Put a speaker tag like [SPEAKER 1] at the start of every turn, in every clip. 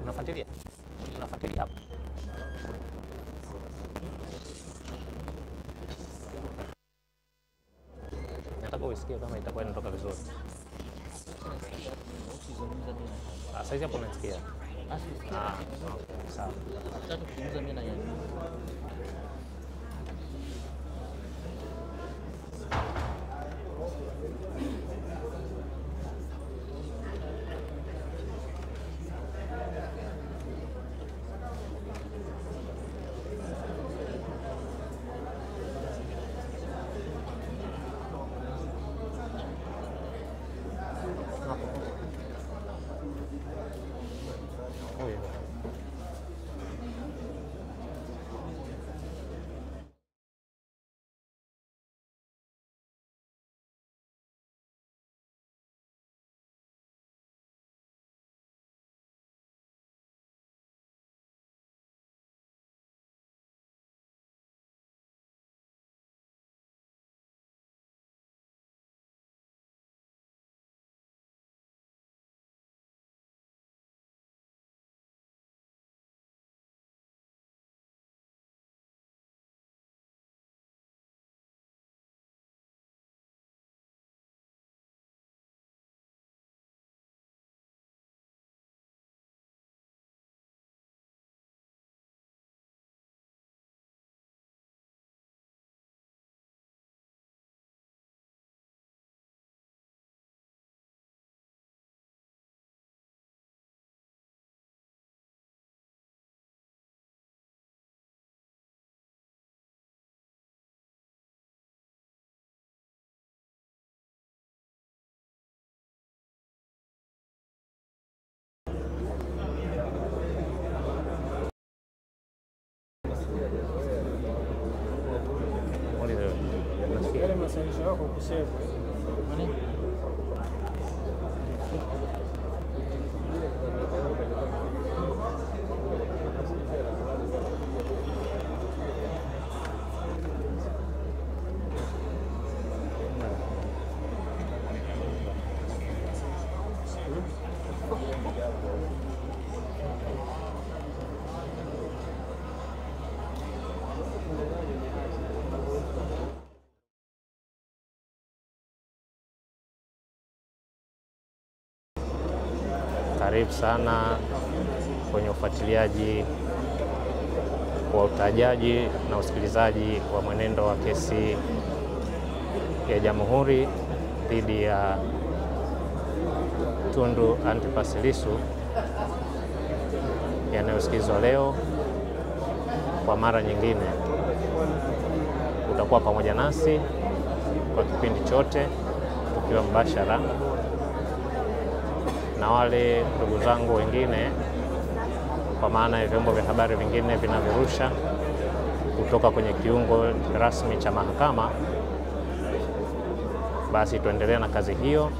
[SPEAKER 1] Unafuatilia? Unafuatilia hapo. Nataka usikie kama itakuwa inatoka vizuri. Sasa hapo unasikia? Sawa.
[SPEAKER 2] Nataka kuzungumza mimi na yani.
[SPEAKER 3] Yale masanisho yako kusema.
[SPEAKER 2] Nani?
[SPEAKER 1] Karibu sana kwenye ufuatiliaji wa utajaji na usikilizaji wa mwenendo wa kesi ya Jamhuri dhidi ya Tundu Antipas Lissu yanayosikizwa leo. Kwa mara nyingine utakuwa pamoja nasi kwa kipindi chote tukiwa mbashara, na wale ndugu zangu wengine kwa maana ya vyombo vya habari vingine vinavyorusha kutoka kwenye kiungo rasmi cha mahakama, basi tuendelee na kazi hiyo.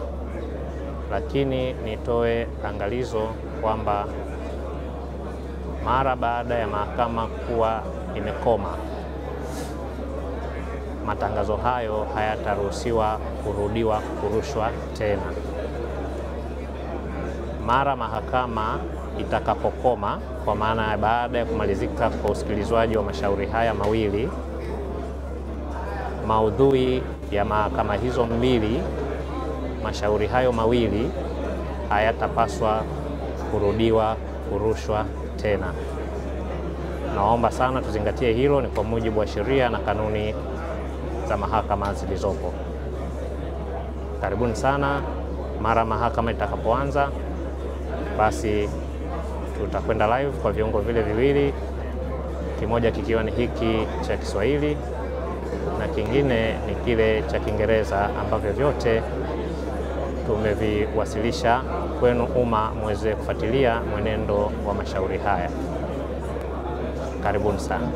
[SPEAKER 1] Lakini nitoe angalizo kwamba mara baada ya mahakama kuwa imekoma, matangazo hayo hayataruhusiwa kurushwa tena. Mara mahakama itakapokoma, kwa maana ya baada ya kumalizika kwa usikilizwaji wa mashauri haya mawili, maudhui ya mahakama hizo mbili, mashauri hayo mawili hayatapaswa kurushwa tena. Naomba sana tuzingatie hilo, ni kwa mujibu wa sheria na kanuni za mahakama zilizopo. Karibuni sana. Mara mahakama itakapoanza, basi tutakwenda live kwa viungo vile viwili, kimoja kikiwa ni hiki cha Kiswahili na kingine ni kile cha Kiingereza, ambavyo vyote tumeviwasilisha kwenu umma muweze kufuatilia mwenendo wa mashauri haya. Karibuni sana.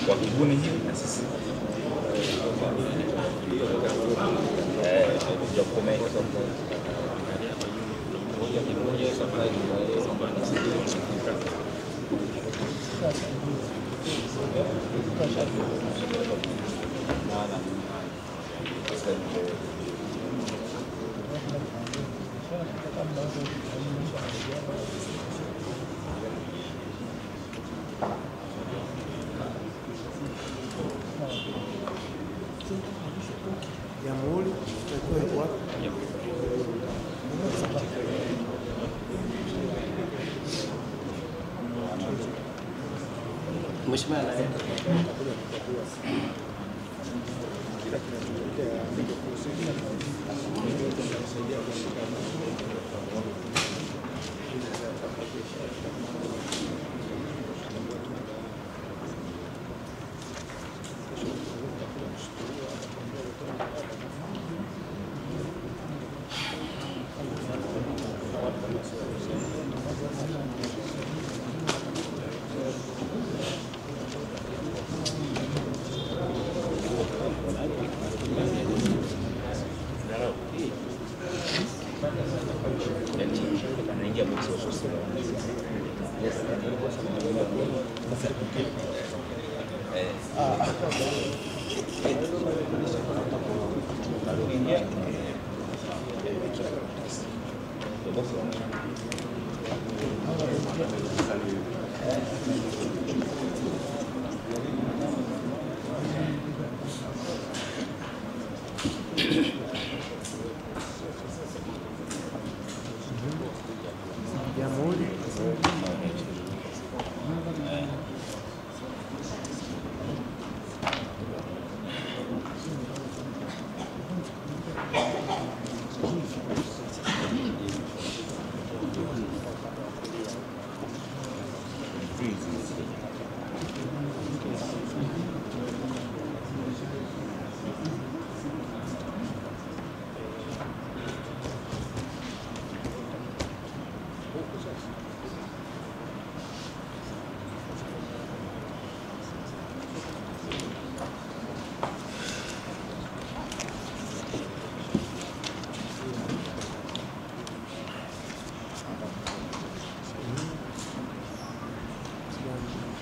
[SPEAKER 4] Kwa kibuni hivi na sisi
[SPEAKER 3] Jamhuri itakuwa wapi?
[SPEAKER 5] Mheshimiwa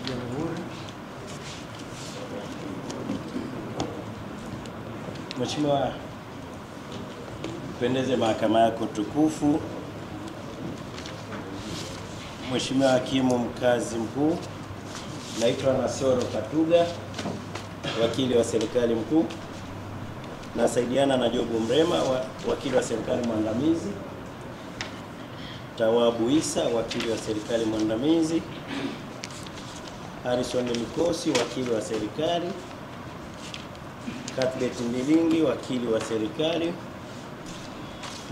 [SPEAKER 3] Jamhuri
[SPEAKER 5] Mheshimiwa, pendeze mahakama yako tukufu. Mheshimiwa Hakimu Mkazi Mkuu, naitwa Nasoro Katuga, wakili wa serikali mkuu. Nasaidiana na Jobu Mrema, wakili wa serikali mwandamizi. Tawabu Isa, wakili wa serikali mwandamizi. Harrison Mikosi, wakili wa serikali. Cuthbert Milingi, wakili wa serikali,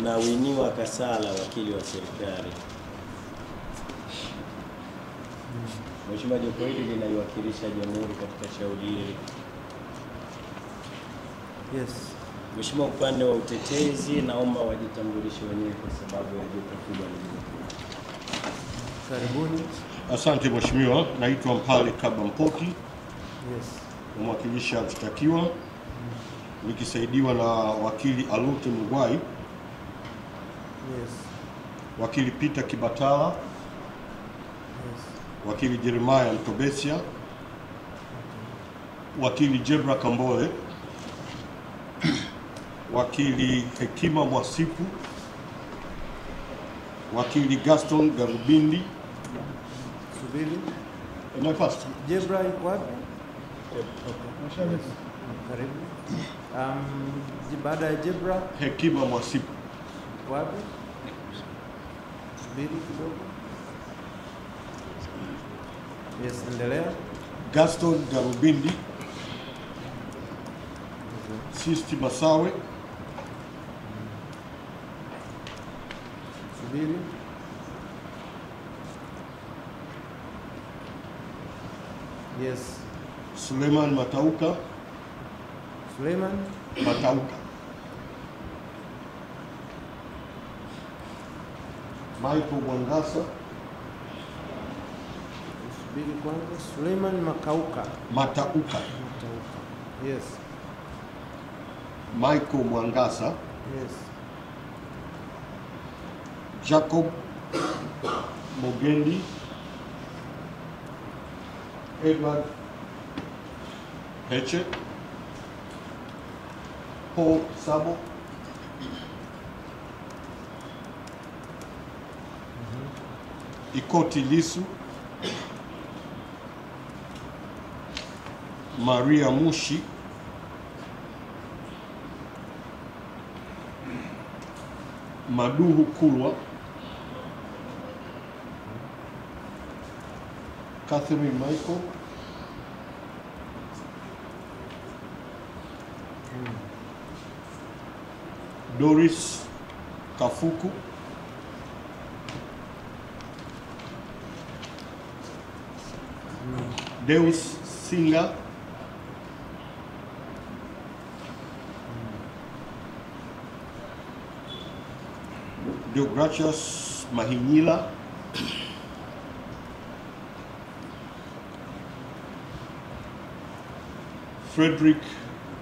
[SPEAKER 5] na Winiwa Kasala, wakili wa serikali. Mheshimiwa, jopo hili linaiwakilisha jamhuri katika shauri hili.
[SPEAKER 3] Yes.
[SPEAKER 5] Mheshimiwa, upande wa utetezi naomba wajitambulishe wenyewe kwa sababu ya jopo kubwa hili.
[SPEAKER 3] Karibuni.
[SPEAKER 6] Asante Mheshimiwa, naitwa Mpale Kaba Mpoki.
[SPEAKER 3] Yes.
[SPEAKER 6] Mwakilisha mshtakiwa nikisaidiwa na wakili Alute Mugwai.
[SPEAKER 3] Yes.
[SPEAKER 6] Wakili Peter Kibatala.
[SPEAKER 3] Yes.
[SPEAKER 6] Wakili Jeremiah Mtobesia. Wakili Jebra Kambole. Wakili Hekima Mwasipu. Wakili Gaston Garubindi.
[SPEAKER 3] Subiri.
[SPEAKER 6] Nafasi.
[SPEAKER 3] Jebra yuko wapi? Okay. Karibu. Baada ya Jebra
[SPEAKER 6] Hekima Mwasipu.
[SPEAKER 3] wapi? Subiri kidogo. Yes, endelea.
[SPEAKER 6] Gaston Garubindi. Sisti Masawe.
[SPEAKER 3] Yes.
[SPEAKER 6] Suleiman Matauka.
[SPEAKER 3] Suleiman
[SPEAKER 6] Matauka. Michael Mwangasa.
[SPEAKER 3] subiri kwanza. Suleiman Matauka.
[SPEAKER 6] Matauka.
[SPEAKER 3] Yes.
[SPEAKER 6] Michael Mwangasa.
[SPEAKER 3] Yes.
[SPEAKER 6] Jacob Mogendi. Edward Heche. Paul Sabo. Ikoti Lisu. Maria Mushi. Maduhu Kulwa. Catherine Michael. Doris Kafuku. Deus Singa. Deogracias Mahinyila. Frederick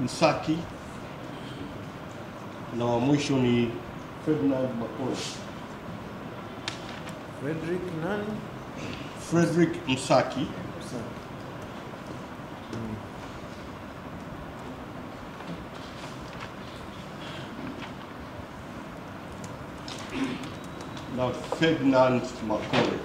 [SPEAKER 6] Msaki. Na wa mwisho ni Ferdinand Makoe.
[SPEAKER 3] Frederick nani?
[SPEAKER 6] Frederick Msaki. Na Ferdinand Makoe.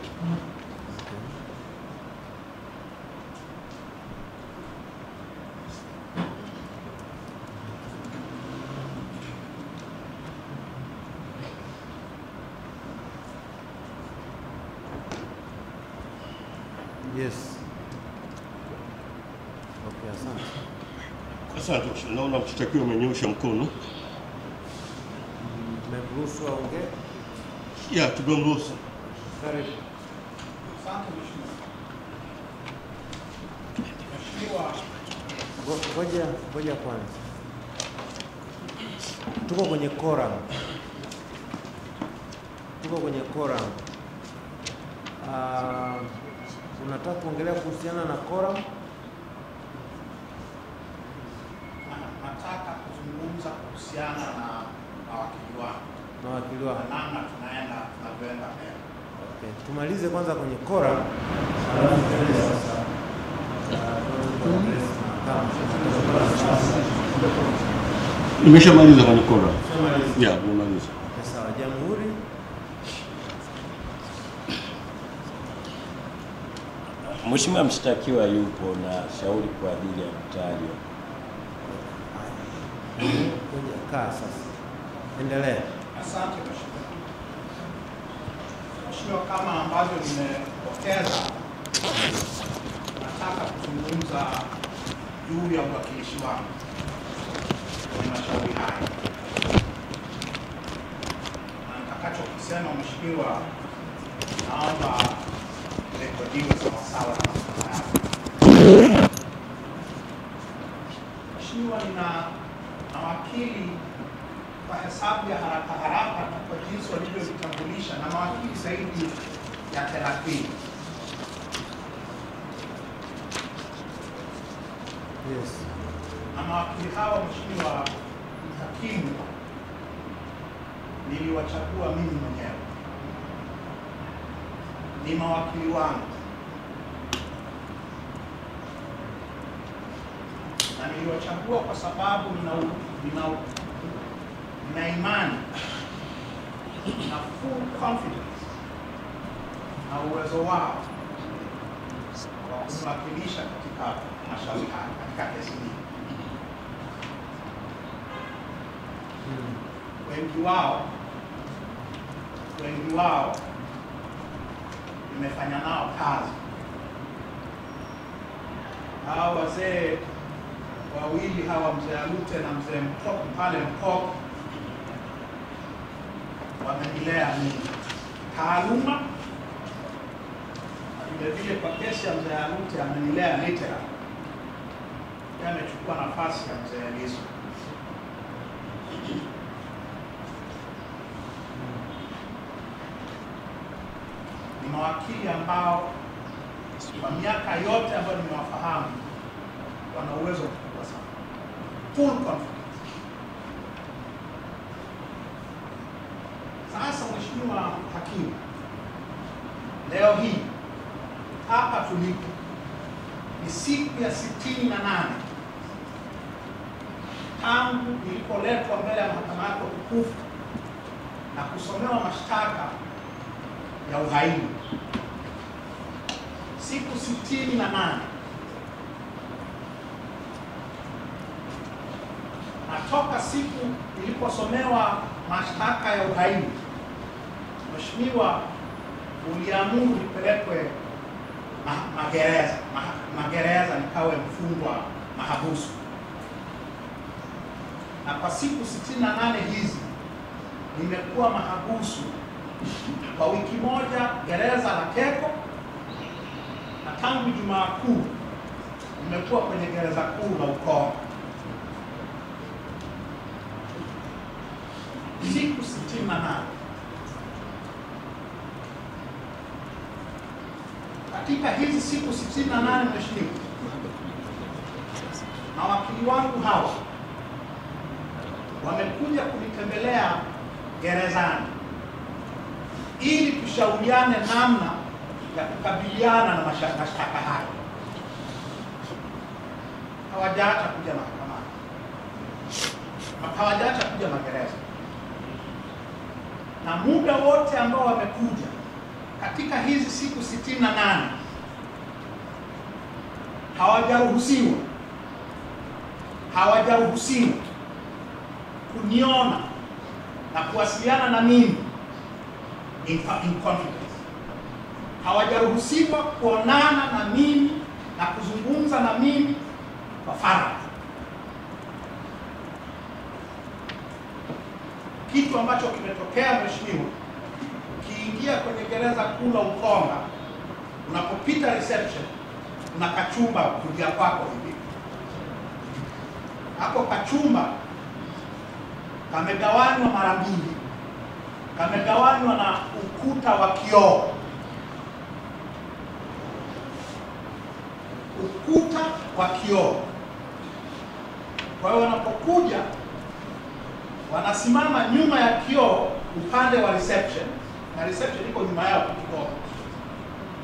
[SPEAKER 3] Yes. Okay, asante.
[SPEAKER 6] Asante, naona mshtakiwa amenyosha mkono.
[SPEAKER 3] Mmemruhusu aongee?
[SPEAKER 6] Ya, tumemruhusu.
[SPEAKER 3] Karibu. Ngoja kwanza. Tuko kwenye quorum. Unataka kuongelea kuhusiana na quorum?
[SPEAKER 7] Nataka kuzungumza kuhusiana na mawakili wangu. Namna tunavyoenda mbele.
[SPEAKER 3] Okay, tumalize kwanza kwenye quorum. Alafu tuende sasa.
[SPEAKER 6] Nimeshamaliza kwenye quorum. Ya, nimemaliza.
[SPEAKER 3] Sawa, Jamhuri.
[SPEAKER 5] Mheshimiwa mshtakiwa yupo na shauri kwa ajili ya kutajwa.
[SPEAKER 3] Ngoja kaa sasa. Endelea.
[SPEAKER 7] Asante Mheshimiwa. Mheshimiwa, kama ambavyo nimepokeza, nataka kuzungumza juu ya uwakilishi wangu kwenye mashauri haya. Na nitakachokisema Mheshimiwa, naomba rekodiwe sawasawa na masomo yako. Mheshimiwa, nina mawakili kwa hesabu ya haraka kwa jinsi walivyovitambulisha, na mawakili zaidi ya 30.
[SPEAKER 3] Yes.
[SPEAKER 7] Na mawakili hawa Mheshimiwa Hakimu, niliwachagua mimi mwenyewe, ni mawakili wangu, na niliwachagua kwa sababu nina imani na full confidence na uwezo wao wa kuwakilisha katika mashauri haya, katika kesi hii. Wengi wao nimefanya nao kazi. Hawa wazee wawili hawa, mzee Alute na mzee Mkoko pale Mkoko, wamenilea mimi taaluma, vile vile kwa kesi ya mzee Alute amenilea litera, yeye amechukua nafasi ya mzee Lissu. Ni mawakili ambao kwa miaka yote ambayo nimewafahamu wana uwezo mkubwa sana, full confidence. Sasa Mheshimiwa Hakimu, leo hii hapa tulipo ni siku ya 68 tangu nilipoletwa mbele ya mahakama yako tukufu na kusomewa mashtaka ya uhaini. Siku 68 natoka siku niliposomewa mashtaka ya uhaini, Mheshimiwa, uliamuru nipelekwe magereza nikawe mfungwa mahabusu. Na kwa siku 68 hizi nimekuwa mahabusu kwa wiki moja gereza la Keko, na tangu Ijumaa Kuu nimekuwa kwenye gereza kuu la Ukonga. Siku 68. Katika hizi siku 68, Mheshimiwa, mawakili wangu hawa wamekuja kunitembelea gerezani ili tushauriane namna ya kukabiliana na mashtaka haya. Hawajaacha kuja mahakamani, hawajaacha kuja magereza, na muda wote ambao wamekuja katika hizi siku 68 hawajaruhusiwa kuniona na kuwasiliana na mimi in confidence. Hawajaruhusiwa kuonana na mimi na kuzungumza na mimi kwa faragha, kitu ambacho kimetokea Mheshimiwa. Ukiingia kwenye gereza kuu la Ukonga, unapopita reception, una kachumba kulia kwako hivi. Hapo kachumba kamegawanywa mara mbili, kamegawanywa na ukuta wa kioo. Ukuta wa kioo. Kwa hiyo wanapokuja wanasimama nyuma ya kioo upande wa reception, na reception iko nyuma yao kidogo,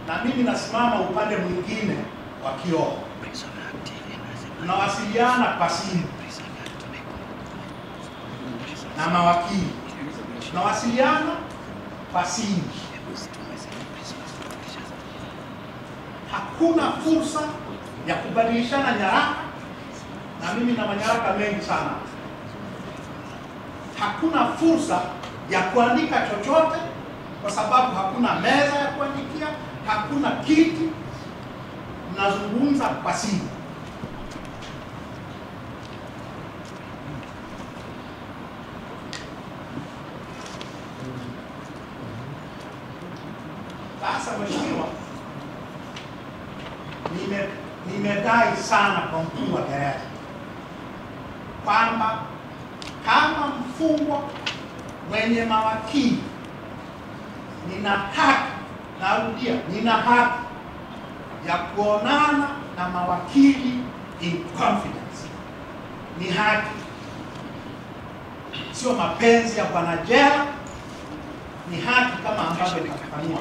[SPEAKER 7] na mimi nasimama upande mwingine wa kioo. Tunawasiliana kwa simu na mawakili, tunawasiliana kwa simu. Hakuna fursa ya kubadilishana nyaraka, na mimi na manyaraka mengi sana. Hakuna fursa ya kuandika chochote kwa sababu hakuna meza ya kuandikia, hakuna kiti. Mnazungumza kwa simu. Sasa Mheshimiwa, nimedai sana kwa mkuu wa gereza kwamba kama mfungwa mwenye mawakili, nina haki, narudia, nina haki ya kuonana na mawakili in confidence. Ni haki, sio mapenzi ya bwana jela. Ni haki kama ambavyo nikafafanua,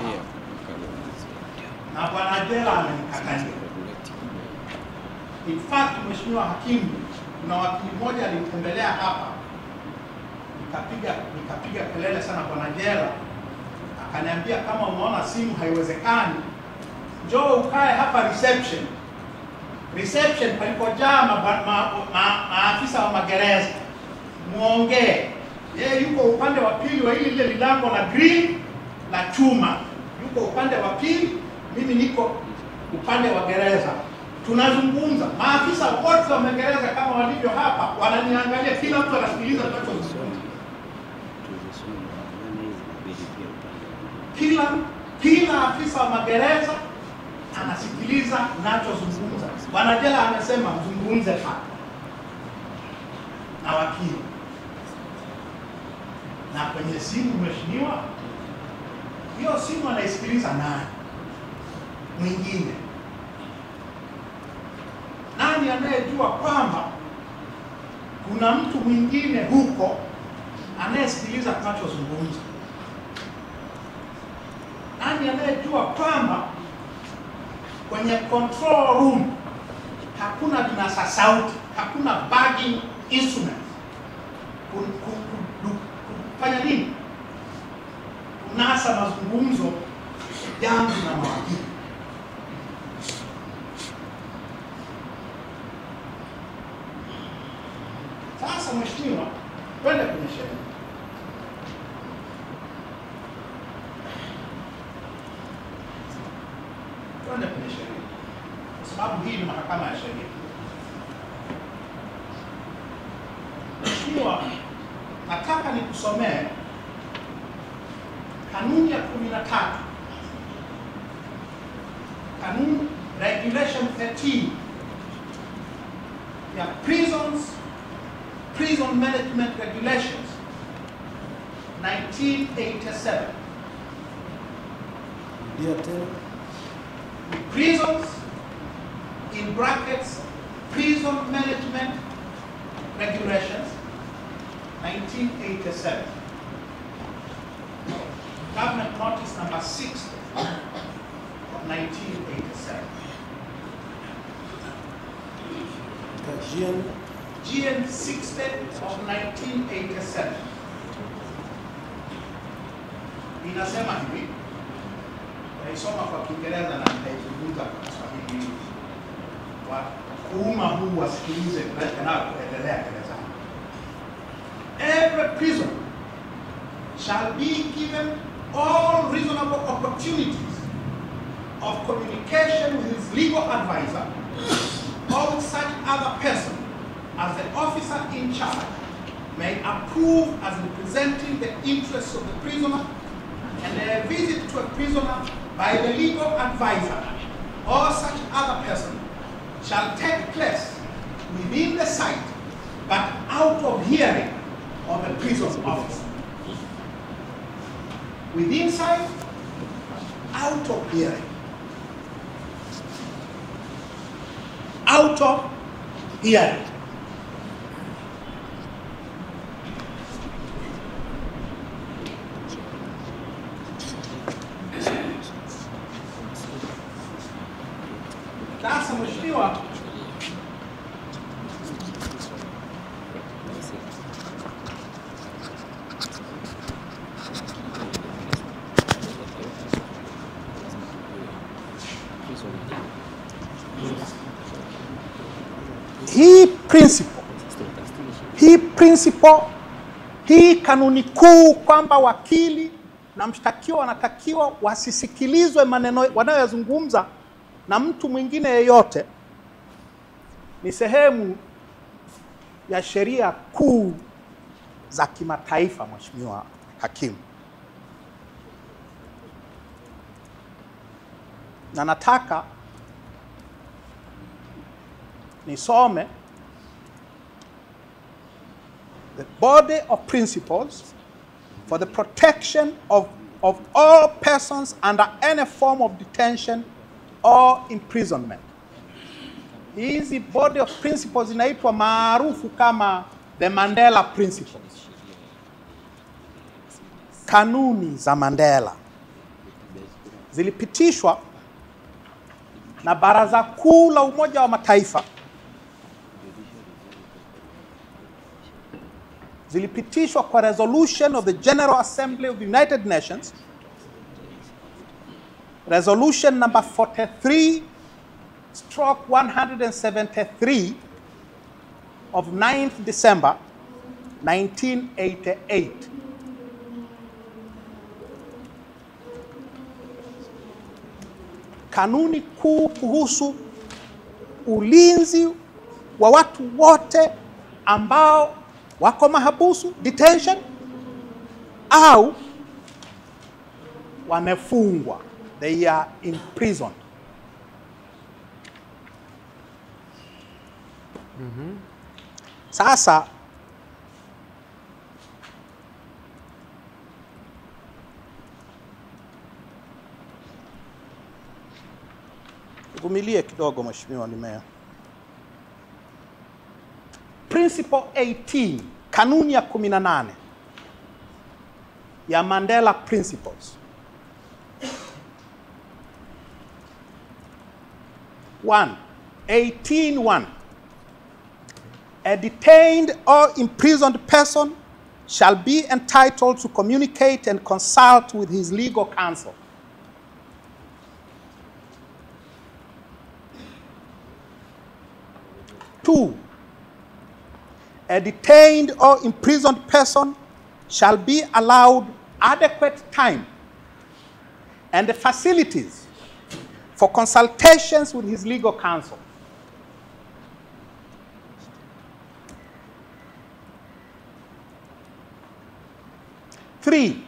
[SPEAKER 7] na bwana jela amenikatalia. In fact, Mheshimiwa Hakimu, kuna wakili mmoja alimtembelea hapa, nikapiga kelele sana bwana jela, akaniambia kama unaona simu haiwezekani, njoo ukae hapa reception. Reception palipojaa maafisa wa magereza, muongee. Yeye yuko upande wa pili wa ile lilango la green la chuma, yuko upande wa pili, mimi niko upande wa gereza. Tunazungumza, maafisa wote wa magereza kama walivyo hapa wananiangalia, kila mtu anasikiliza tunachozungumza. Kila afisa wa magereza sikiliza ninachozungumza. Bwana jela amesema mzungumze hapa na wakili. Na kwenye simu, mheshimiwa, hiyo simu anaisikiliza nani? Mwingine. Nani anayejua kwamba kuna mtu mwingine huko anayesikiliza tunachozungumza? Nani anayejua kwamba kwenye control room hakuna vinasa sauti, hakuna bagging instrument? Kufanya nini? Kunasa mazungumzo yangu na mawakili. Sasa mheshimiwa, twende kwenye sheria. Twende kwenye sheria, kwa sababu hii ni mahakama ya sheria. Mheshimiwa, nataka nikusomee kanuni ya 13, kanuni regulation 13 ya Prison Management Regulations 1987. Prisons, in brackets, Prison Management Regulations 1987. Government Notice number 60 of 1987. GN 60 of 1987. Inasema hivi, naisoma kwa Kiingereza na nitaizungumza kwa Kiswahili. Kuuma huu wasikilize kuendelea gerezani. Every prisoner shall be given all reasonable opportunities of communication with his legal advisor or with such other person as the officer in charge may approve as representing the interests of the prisoner, and a visit to a prisoner by the legal advisor or such other person shall take place within the site but out of hearing of the prison officer. Within sight, out of hearing. Out of hearing. Sasa mheshimiwa, hii kanuni kuu kwamba wakili na mshtakiwa wanatakiwa wasisikilizwe maneno wanayozungumza na mtu mwingine yeyote, ni sehemu ya sheria kuu za kimataifa, Mheshimiwa Hakimu. Na nataka nisome the body of principles for the protection of all persons under any form of detention or imprisonment. Hizi body of principles inaitwa maarufu kama the Mandela Principles. Kanuni za Mandela zilipitishwa na Baraza Kuu la Umoja wa Mataifa. Zilipitishwa kwa resolution of the General Assembly of the United Nations, resolution number 43/173 of 9th December 1988. Kanuni kuu kuhusu ulinzi wa watu wote ambao wako mahabusu, detention, au wamefungwa, they are imprisoned. Sasa vumilie kidogo mheshimiwa Meya. Principle 18, kanuni ya 18 ya Mandela Principles. 18.1. A detained or imprisoned person shall be entitled to communicate and consult with his legal counsel. Two, a detained or imprisoned person shall be allowed adequate time and the facilities for consultations with his legal counsel. Three,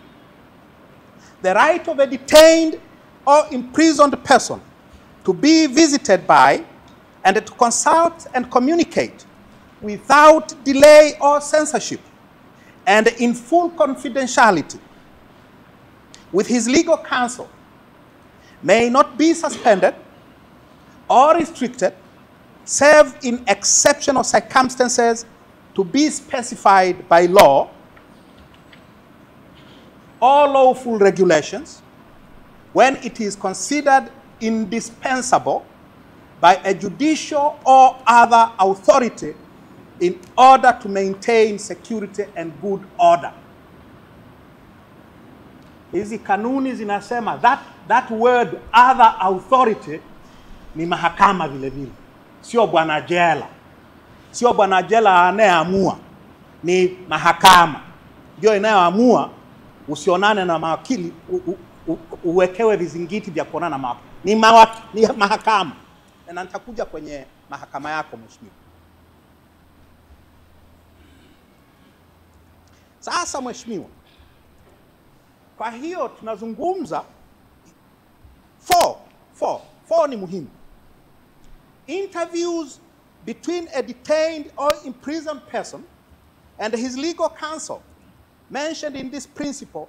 [SPEAKER 7] the right of a detained or imprisoned person to be visited by and to consult and communicate without delay or censorship and in full confidentiality with his legal counsel may not be suspended or restricted save in exceptional circumstances to be specified by law or lawful regulations when it is considered indispensable by a judicial or other authority in order to maintain security and good order. Hizi kanuni zinasema that word other authority ni mahakama vile vile. Sio bwana jela. Sio bwana jela anayeamua, ni mahakama. Ndio inayoamua usionane na mawakili, uwekewe vizingiti vya kuonana na mawakili. Ni mahakama. Na nitakuja kwenye mahakama yako mheshimiwa. Sasa mheshimiwa, kwa hiyo tunazungumza 4 ni muhimu. Interviews between a detained or imprisoned person and his legal counsel mentioned in this principle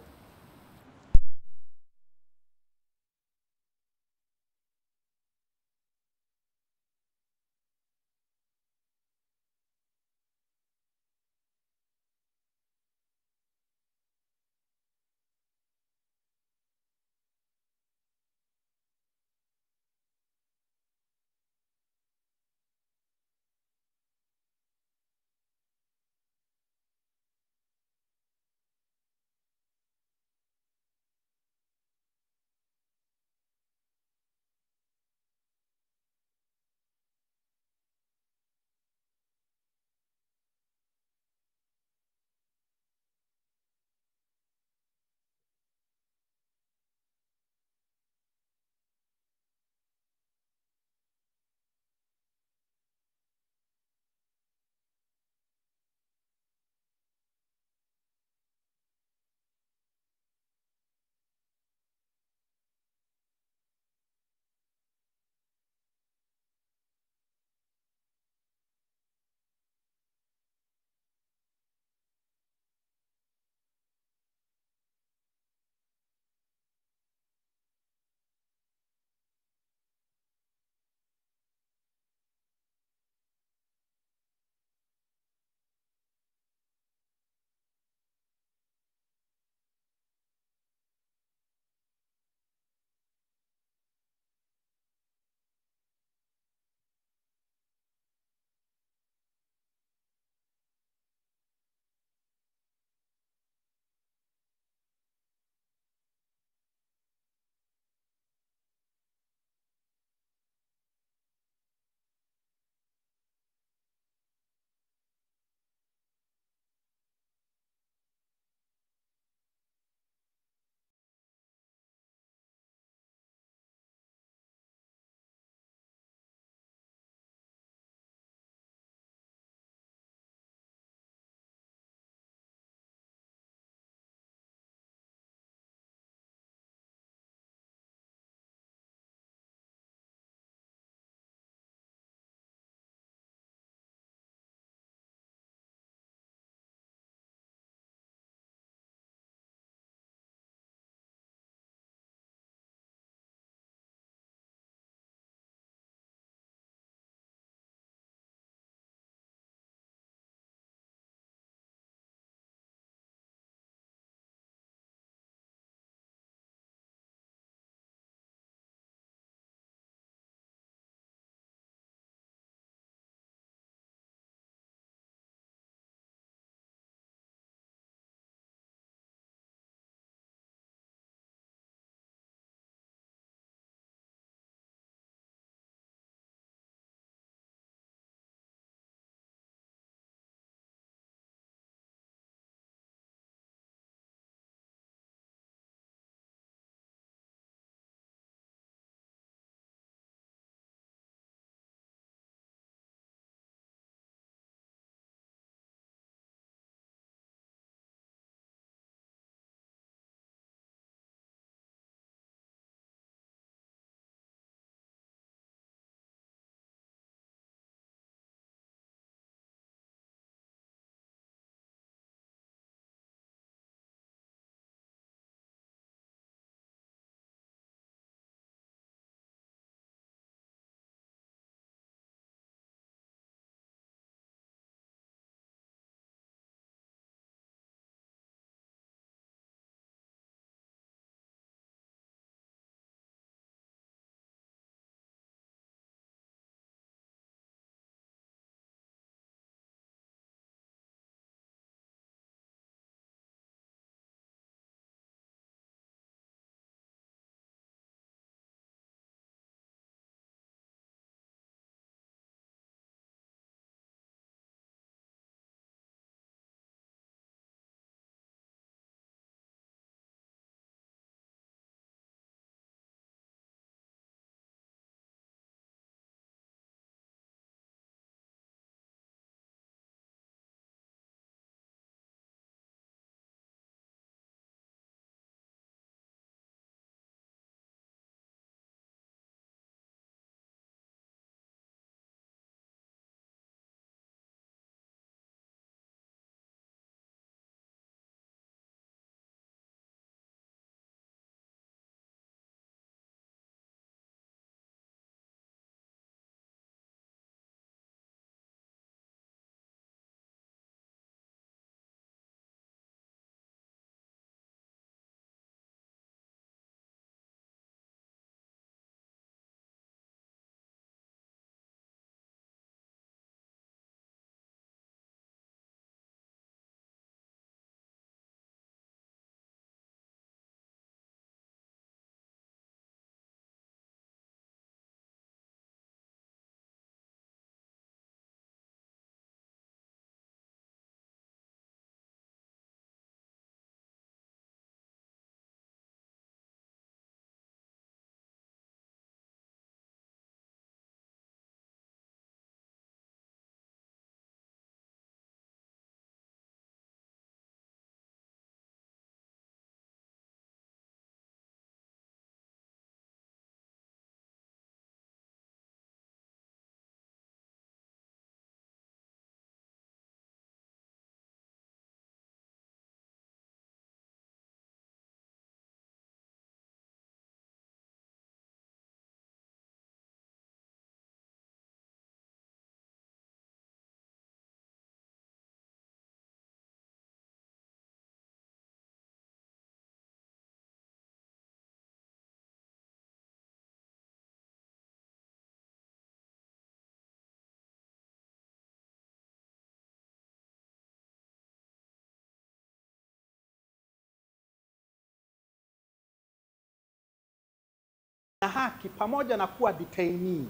[SPEAKER 7] na haki pamoja na kuwa detainee.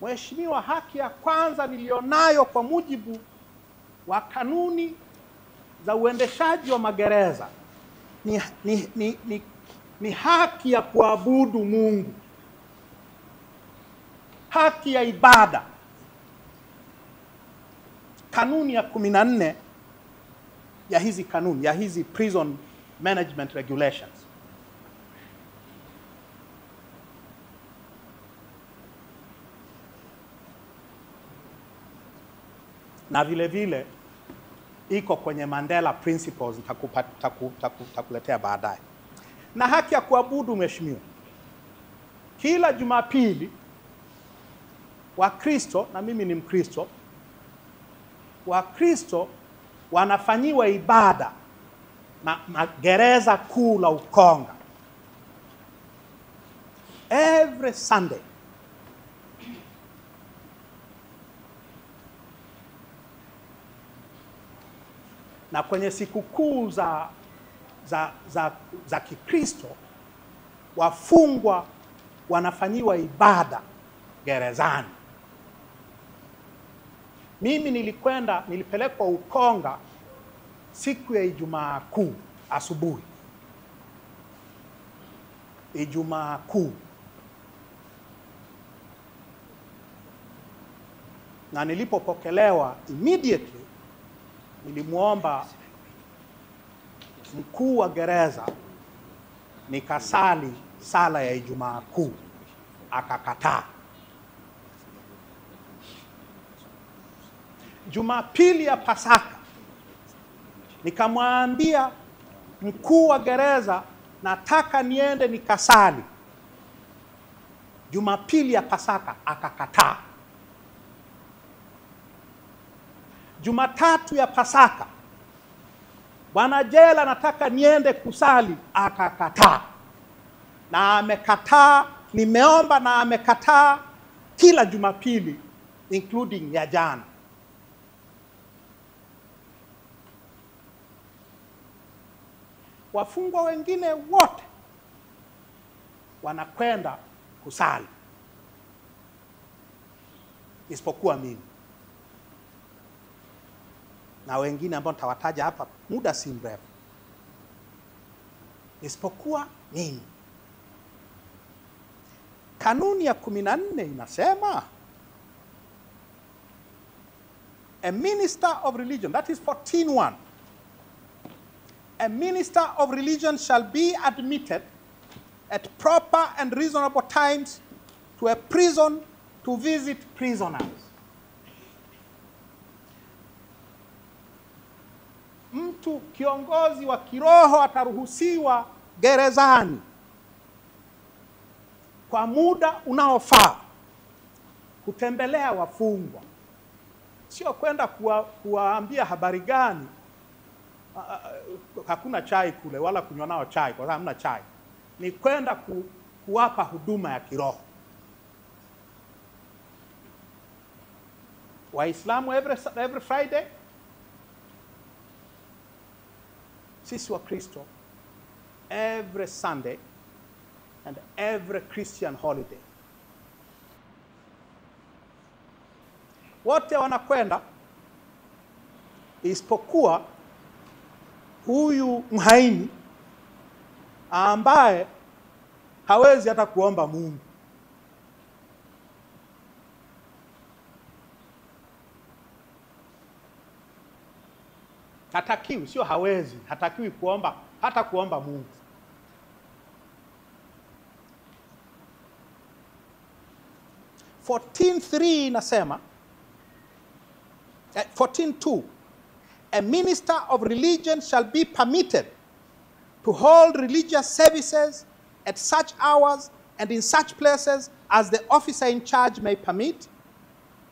[SPEAKER 7] Mheshimiwa, haki ya kwanza nilionayo kwa mujibu wa kanuni za uendeshaji wa magereza ni haki ya kuabudu Mungu, haki ya ibada. Kanuni ya 14 ya hizi prison management regulations. Na vile vile iko kwenye Mandela Principles, nitakuletea baadaye. Na haki ya kuabudu, Mheshimiwa, kila Jumapili Wakristo, na mimi ni Mkristo, Wakristo wanafanyiwa ibada na gereza kuu la Ukonga every Sunday. Na kwenye sikukuu za Kikristo wafungwa wanafanyiwa ibada gerezani. Mimi nilipelekwa Ukonga siku ya Ijumaa Kuu asubuhi. Ijumaa Kuu. Na nilipopokelewa immediately nilimuomba mkuu wa gereza nikasali sala ya Ijumaa Kuu, akakataa. Jumapili ya Pasaka nikamwambia mkuu wa gereza nataka niende nikasali. Jumapili ya Pasaka akakataa. Jumatatu ya Pasaka, bwana jela nataka niende kusali, akakataa. Na amekataa, nimeomba na amekataa kila Jumapili including ya jana. Wafungwa wengine wote wanakwenda kusali isipokuwa mimi na wengine ambao nitawataja hapa muda si mrefu. Isipokuwa mimi. Kanuni ya 14 inasema a minister of religion, that is 14:1. A minister of religion shall be admitted at proper and reasonable times to a prison to visit prisoners. Mtu kiongozi wa kiroho ataruhusiwa gerezani kwa muda unaofaa kutembelea wafungwa. Sio kwenda kuwaambia habari gani, hakuna chai kule wala kunywa nao chai kwa sababu hamna chai. Ni kwenda kuwapa huduma ya kiroho. Waislamu every Friday, sisi wa Kristo every Sunday and every Christian holiday. Wote wanakwenda isipokuwa huyu mhaini ambaye hawezi hata kuomba Mungu. Hatakiwi, sio hawezi, hatakiwi kuomba, hata kuomba Mungu. inasema 14:2, a minister of religion shall be permitted to hold religious services at such hours and in such places as the officer in charge may permit,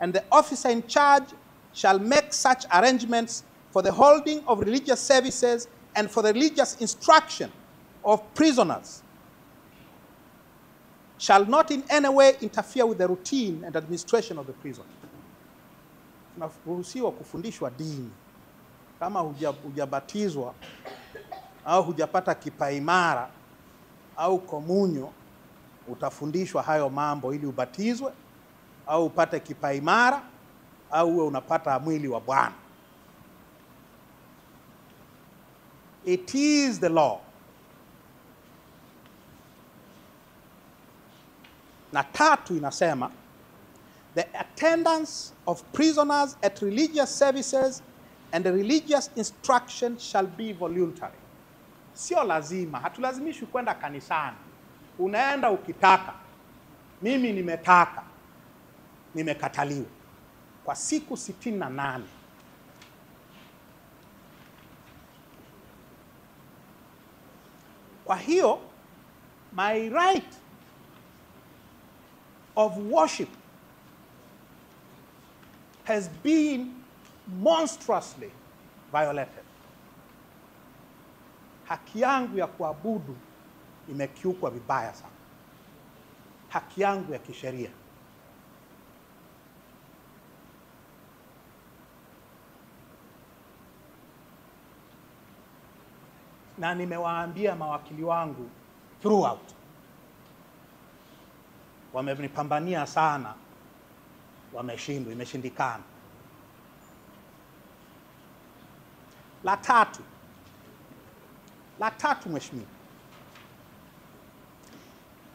[SPEAKER 7] and the officer in charge shall make such arrangements for the holding of religious services and for the religious instruction of prisoners, shall not in any way interfere with the routine and administration of the prison. Tunaruhusiwa kufundishwa dini. Kama hujabatizwa au hujapata kipaimara au komunyo, utafundishwa hayo mambo ili ubatizwe au upate kipaimara au uwe unapata mwili wa Bwana. It is the law. Na tatu inasema, the attendance of prisoners at religious services and the religious instruction shall be voluntary. Sio lazima, hatulazimishwi kwenda kanisani. Unaenda ukitaka. Mimi nimetaka, nimekataliwa kwa siku 68. Kwa hiyo, my right of worship has been monstrously violated. Haki yangu ya kuabudu imekiukwa vibaya sana. Haki yangu ya kisheria. Na nimewaambia mawakili wangu throughout. Wamenipambania sana, wameshindwa, imeshindikana. La tatu mheshimiwa.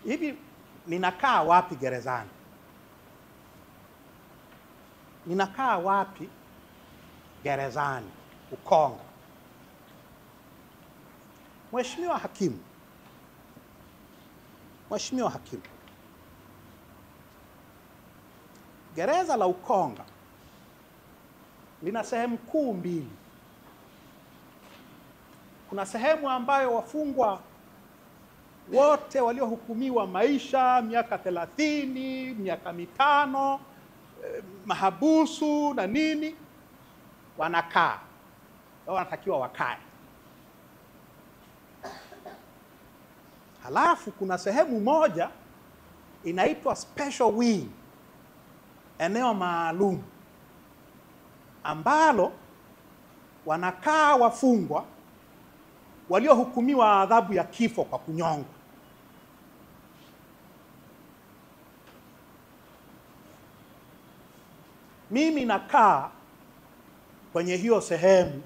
[SPEAKER 7] Hivi ninakaa wapi gerezani? Ninakaa wapi gerezani Ukonga? Mheshimiwa hakimu. Mheshimiwa hakimu. Gereza la Ukonga lina sehemu kuu mbili. Kuna sehemu ambayo wafungwa wote waliohukumiwa maisha, miaka 30, miaka 5, mahabusu na nini, wanakaa. Wao wanatakiwa wakae. Halafu kuna sehemu moja inaitwa special wing, eneo maalum ambalo wanakaa wafungwa waliohukumiwa adhabu ya kifo kwa kunyongwa. Mimi nakaa kwenye hiyo sehemu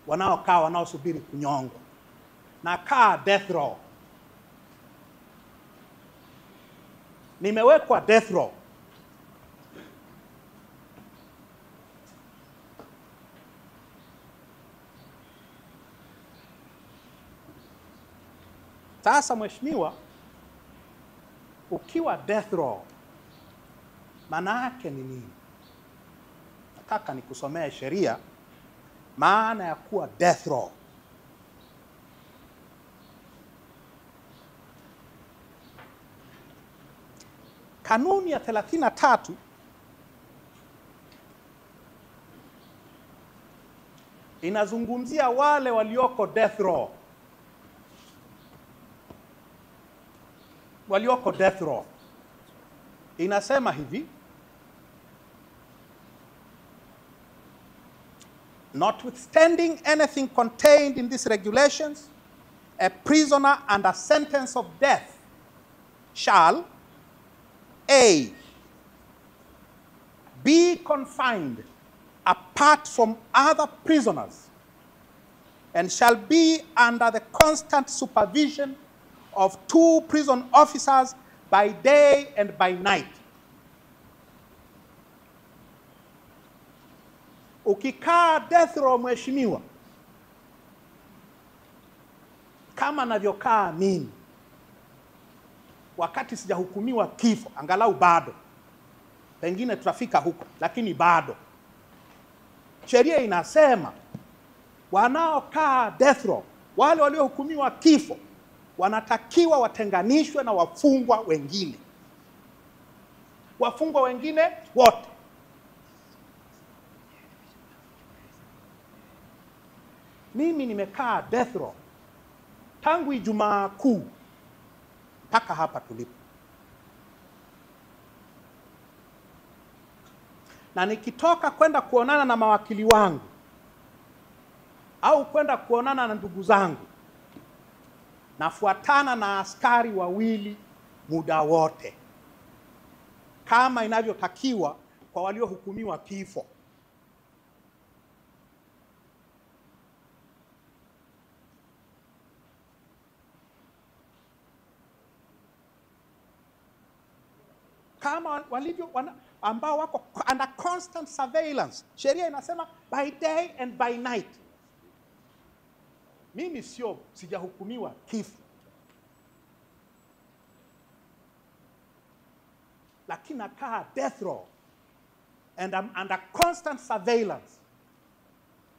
[SPEAKER 7] wanaosubiri kunyongwa. Nakaa death row. Nimewekwa death row. Sasa mheshimiwa, ukiwa death row, maana yake ni nini? Nataka nikusomee sheria maana ya kuwa death row. Kanuni ya 33 inazungumzia wale walioko death row. Walioko death row. Inasema hivi: notwithstanding anything contained in these regulations, a prisoner under sentence of death shall A, be confined apart from other prisoners and shall be under the constant supervision of 2 prison officers by day and by night. Ukikaa death row mheshimiwa, kama navyokaa mimi, wakati sijahukumiwa kifo, angalau bado, pengine tutafika huko, lakini bado, sheria inasema wanaokaa death row, wale waliohukumiwa kifo, wanatakiwa watenganishwe na wafungwa wengine. Wafungwa wengine wote. Mimi nimekaa death row tangu Ijumaa Kuu mpaka hapa tulipo. Na nikitoka kwenda kuonana na mawakili wangu au kwenda kuonana na ndugu zangu, nafuatana na askari wawili muda wote, kama inavyotakiwa kwa waliohukumiwa kifo. Kama walivyo ambao wako under constant surveillance. Sheria inasema by day and by night. Mimi sijahukumiwa kifo, lakini nakaa death row and I'm under constant surveillance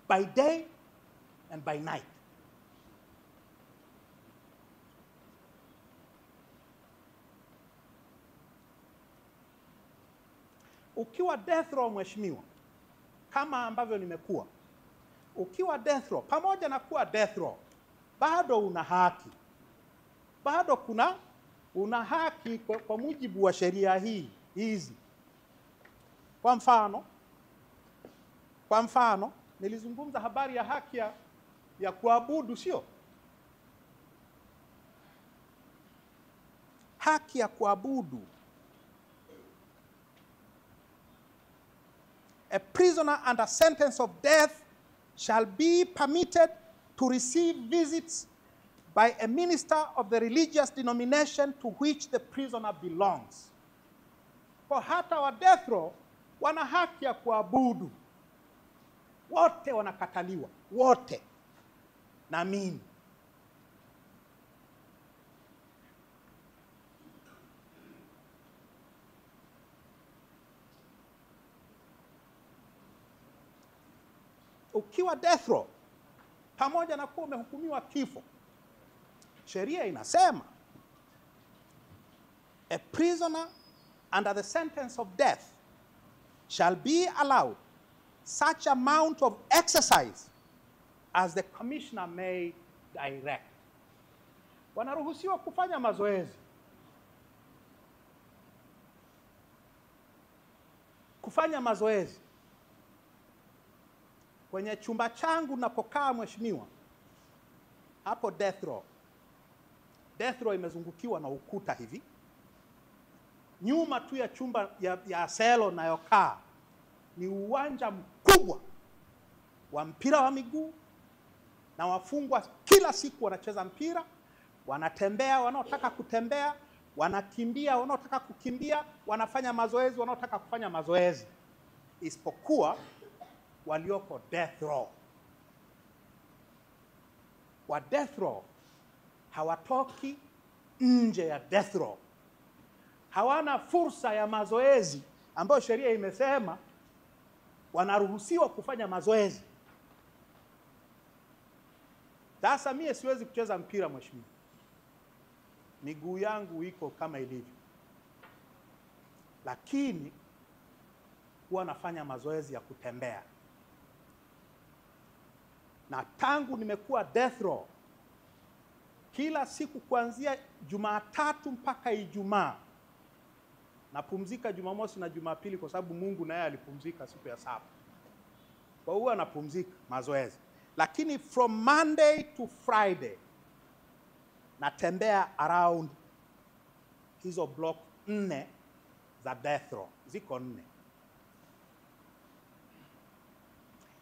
[SPEAKER 7] by day and by night. Ukiwa death row, mheshimiwa, kama ambavyo nimekuwa, ukiwa death row, pamoja na kuwa death row, bado una haki, bado una haki kwa mujibu wa sheria hizi. Kwa mfano nilizungumza habari ya haki ya kuabudu, sio? Haki ya kuabudu. A prisoner under sentence of death shall be permitted to receive visits by a minister of the religious denomination to which the prisoner belongs. Kwa hata wa death row wana haki ya kuabudu. Wote wanakataliwa, wote. Na mimi. Ukiwa death row, pamoja na kuwa umehukumiwa kifo, sheria inasema a prisoner under the sentence of death shall be allowed such amount of exercise as the commissioner may direct. Wanaruhusiwa kufanya mazoezi. Kufanya mazoezi. Kwenye chumba changu napokaa, mheshimiwa, hapo death row. Death row imezungukiwa na ukuta hivi. Nyuma tu ya chumba ya selo nayokaa ni uwanja mkubwa wa mpira wa miguu, na wafungwa kila siku wanacheza mpira, wanatembea wanaotaka kutembea, wanakimbia wanaotaka kukimbia, wanafanya mazoezi wanaotaka kufanya mazoezi, isipokuwa walioko death row. Wa death row hawatoki nje ya death row. Hawana fursa ya mazoezi ambayo sheria imesema wanaruhusiwa kufanya mazoezi. Sasa mimi siwezi kucheza mpira, mheshimiwa. Miguu yangu iko kama ilivyo. Lakini huwa nafanya mazoezi ya kutembea. Na tangu nimekuwa death row, kila siku kuanzia Jumatatu mpaka Ijumaa, napumzika Jumamosi na Jumapili kwa sababu Mungu naye alipumzika siku ya saba. Kwa hiyo napumzika mazoezi. Lakini from Monday to Friday natembea around hizo block 4 za death row. Ziko 4.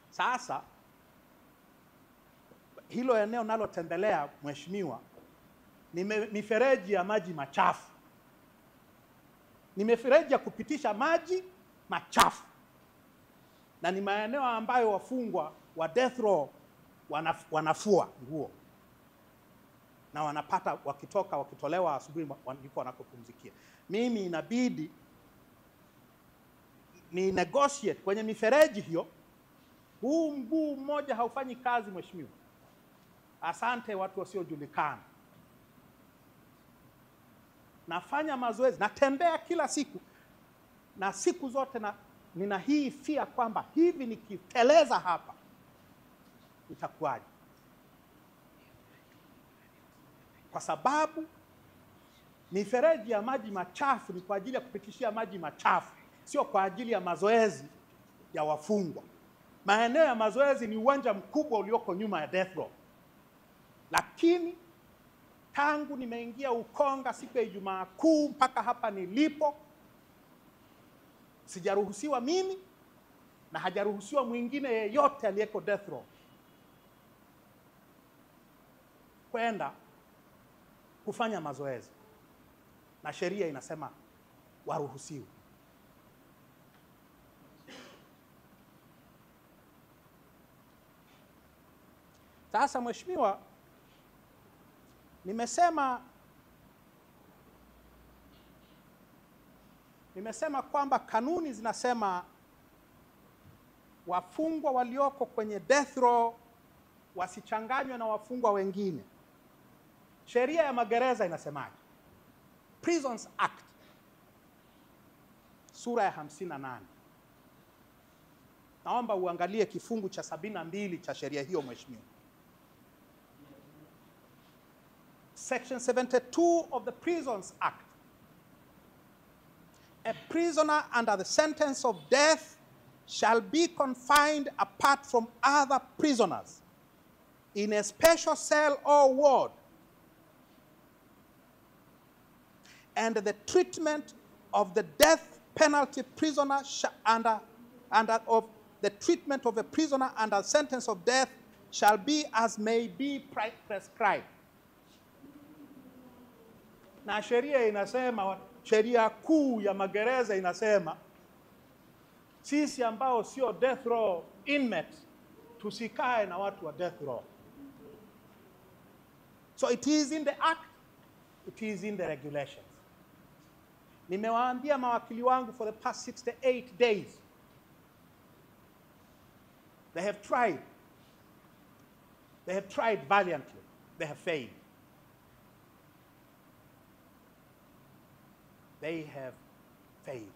[SPEAKER 7] Sasa hilo eneo nalotembelea, mheshimiwa, ni mifereji ya maji machafu. Ni mifereji ya kupitisha maji machafu. Na ni maeneo ambayo wafungwa wa death row wanafua nguo. Na wanapata wakitolewa asubuhi ndipo wanapopumzikia. Mimi inabidi ni negotiate kwenye mifereji hiyo. Huu mguu mmoja haufanyi kazi, mheshimiwa. Asante watu wasiojulikana. Nafanya mazoezi, natembea kila siku. Na siku zote nina hii fia kwamba hivi nikiteleza hapa itakuwaje? Kwa sababu mifereji ya maji machafu ni kwa ajili ya kupitishia maji machafu, sio kwa ajili ya mazoezi ya wafungwa. Maeneo ya mazoezi ni uwanja mkubwa ulioko nyuma ya death row. Lakini tangu nimeingia Ukonga siku ya Ijumaa Kuu mpaka hapa nilipo, sijaruhusiwa mimi na hajaruhusiwa mwingine yeyote aliyeko death row kwenda kufanya mazoezi, na sheria inasema waruhusiwe. Sasa mheshimiwa, nimesema kwamba kanuni zinasema wafungwa walioko kwenye death row wasichanganywe na wafungwa wengine. Sheria ya magereza inasemaje? Prisons Act sura ya 58. Naomba uangalie kifungu cha 72 cha sheria hiyo mheshimiwa. Section 72 of the Prisons Act. A prisoner under the sentence of death shall be confined apart from other prisoners in a special cell or ward, and the treatment of the death penalty prisoner the treatment of a prisoner under sentence of death shall be as may be prescribed. Na sheria inasema, sheria kuu ya magereza inasema sisi ambao sio death row inmates tusikae na watu wa death row. So it is in the act, it is in the regulations. Nimewaambia mawakili wangu for the past 68 days. They have tried. They have tried valiantly. They have failed. They have failed.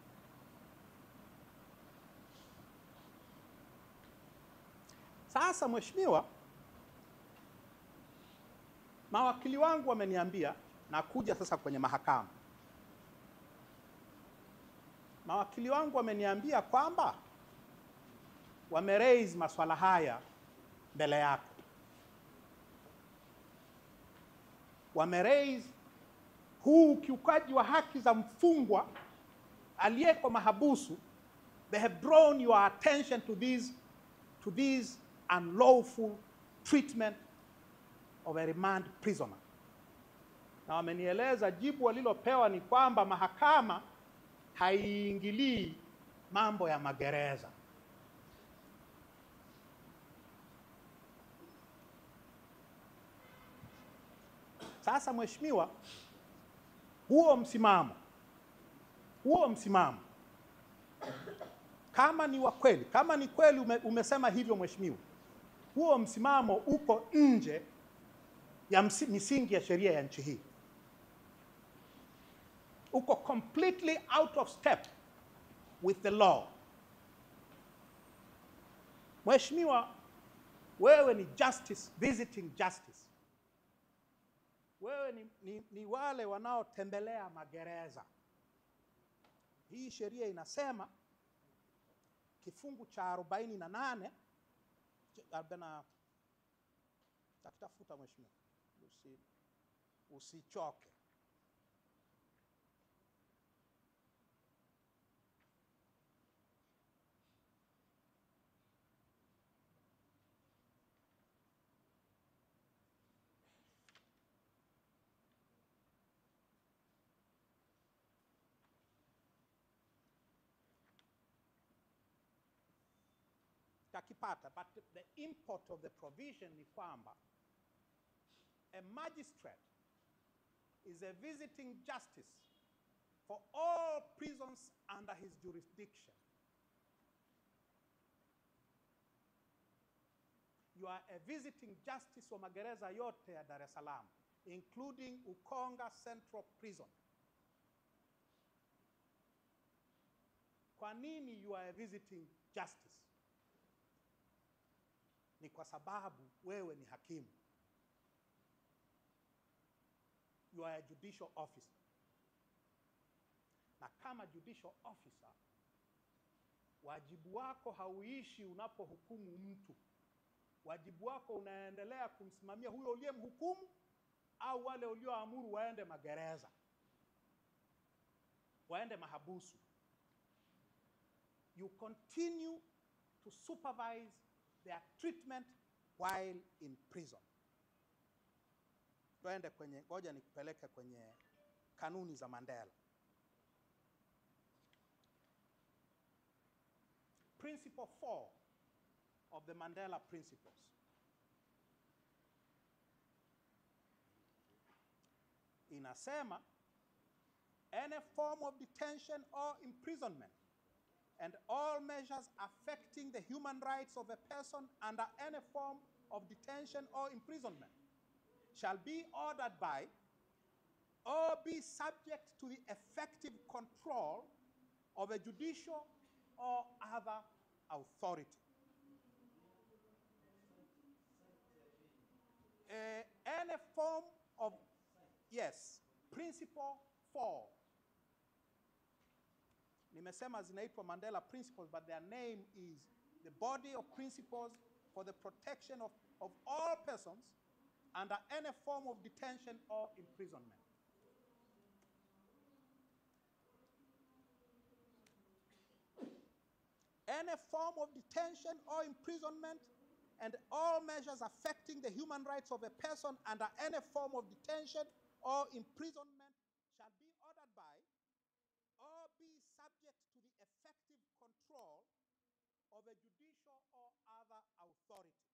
[SPEAKER 7] Sasa mheshimiwa, mawakili wangu wameniambia, na kuja sasa kwenye mahakama. Mawakili wangu wameniambia kwamba wameraise maswala haya mbele yako. Wameraise huu ukiukaji wa haki za mfungwa aliyeko mahabusu. They have drawn your attention to this unlawful treatment of a remand prisoner. Na wamenieleza jibu walilopewa ni kwamba mahakama haiingilii mambo ya magereza. Sasa mheshimiwa, huo msimamo kama ni wa kweli, kama ni kweli umesema hivyo mheshimiwa, huo msimamo uko nje ya misingi ya sheria ya nchi hii. Uko completely out of step with the law. Mheshimiwa, wewe ni justice visiting justice. Wewe ni wale wanaotembelea magereza. Hii sheria inasema kifungu cha 48 takitafuta mheshimiwa, usichoke. Takipata, but the import of the provision ni kwamba a magistrate is a visiting justice for all prisons under his jurisdiction. You are a visiting justice wa magereza yote ya Dar es Salaam, including Ukonga Central Prison. Kwa nini you are a visiting justice? Ni kwa sababu wewe ni hakimu. You are a judicial officer. Na kama judicial officer, wajibu wako hauishi unapohukumu mtu. Wajibu wako unaendelea kumsimamia huyo uliyemhukumu au wale ulioamuru waende magereza, waende mahabusu, you continue to supervise their treatment while in prison. Tuende kwenye, ngoja nikupeleke kwenye kanuni za Mandela. Principle 4 of the Mandela Principles. Inasema, any form of detention or imprisonment and all measures affecting the human rights of a person under any form of detention or imprisonment shall be ordered by or be subject to the effective control of a judicial or other authority. Any form of, yes, principle 4. Nimesema zinaitwa Mandela Principles, but their name is the body of principles for the protection of all persons under any form of detention or imprisonment. Any form of detention or imprisonment and all measures affecting the human rights of a person under any form of detention or imprisonment shall be ordered by or be subject to the effective control of a judicial or other authority.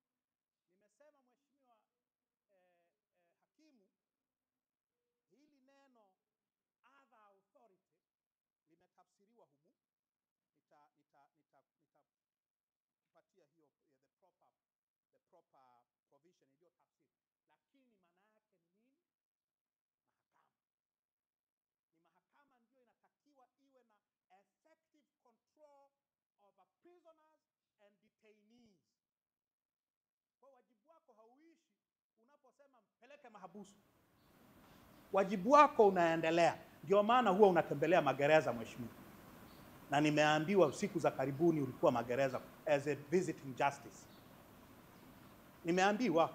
[SPEAKER 7] Nimesema Mheshimiwa Hakimu, hili neno other authority limetafsiriwa humu. Nitakupatia hiyo the proper provision iliyo tafsiri. Lakini maana yake ni nini? Mahakama. Ni mahakama ndio inatakiwa iwe na effective control over prisoners and detainees. Kwa wajibu wako hauishi unaposema mpeleke mahabusu. Wajibu wako unaendelea. Ndio maana huwa unatembelea magereza, Mheshimiwa. Na nimeambiwa siku za karibuni ulikuwa magereza as a visiting justice. Nimeambiwa,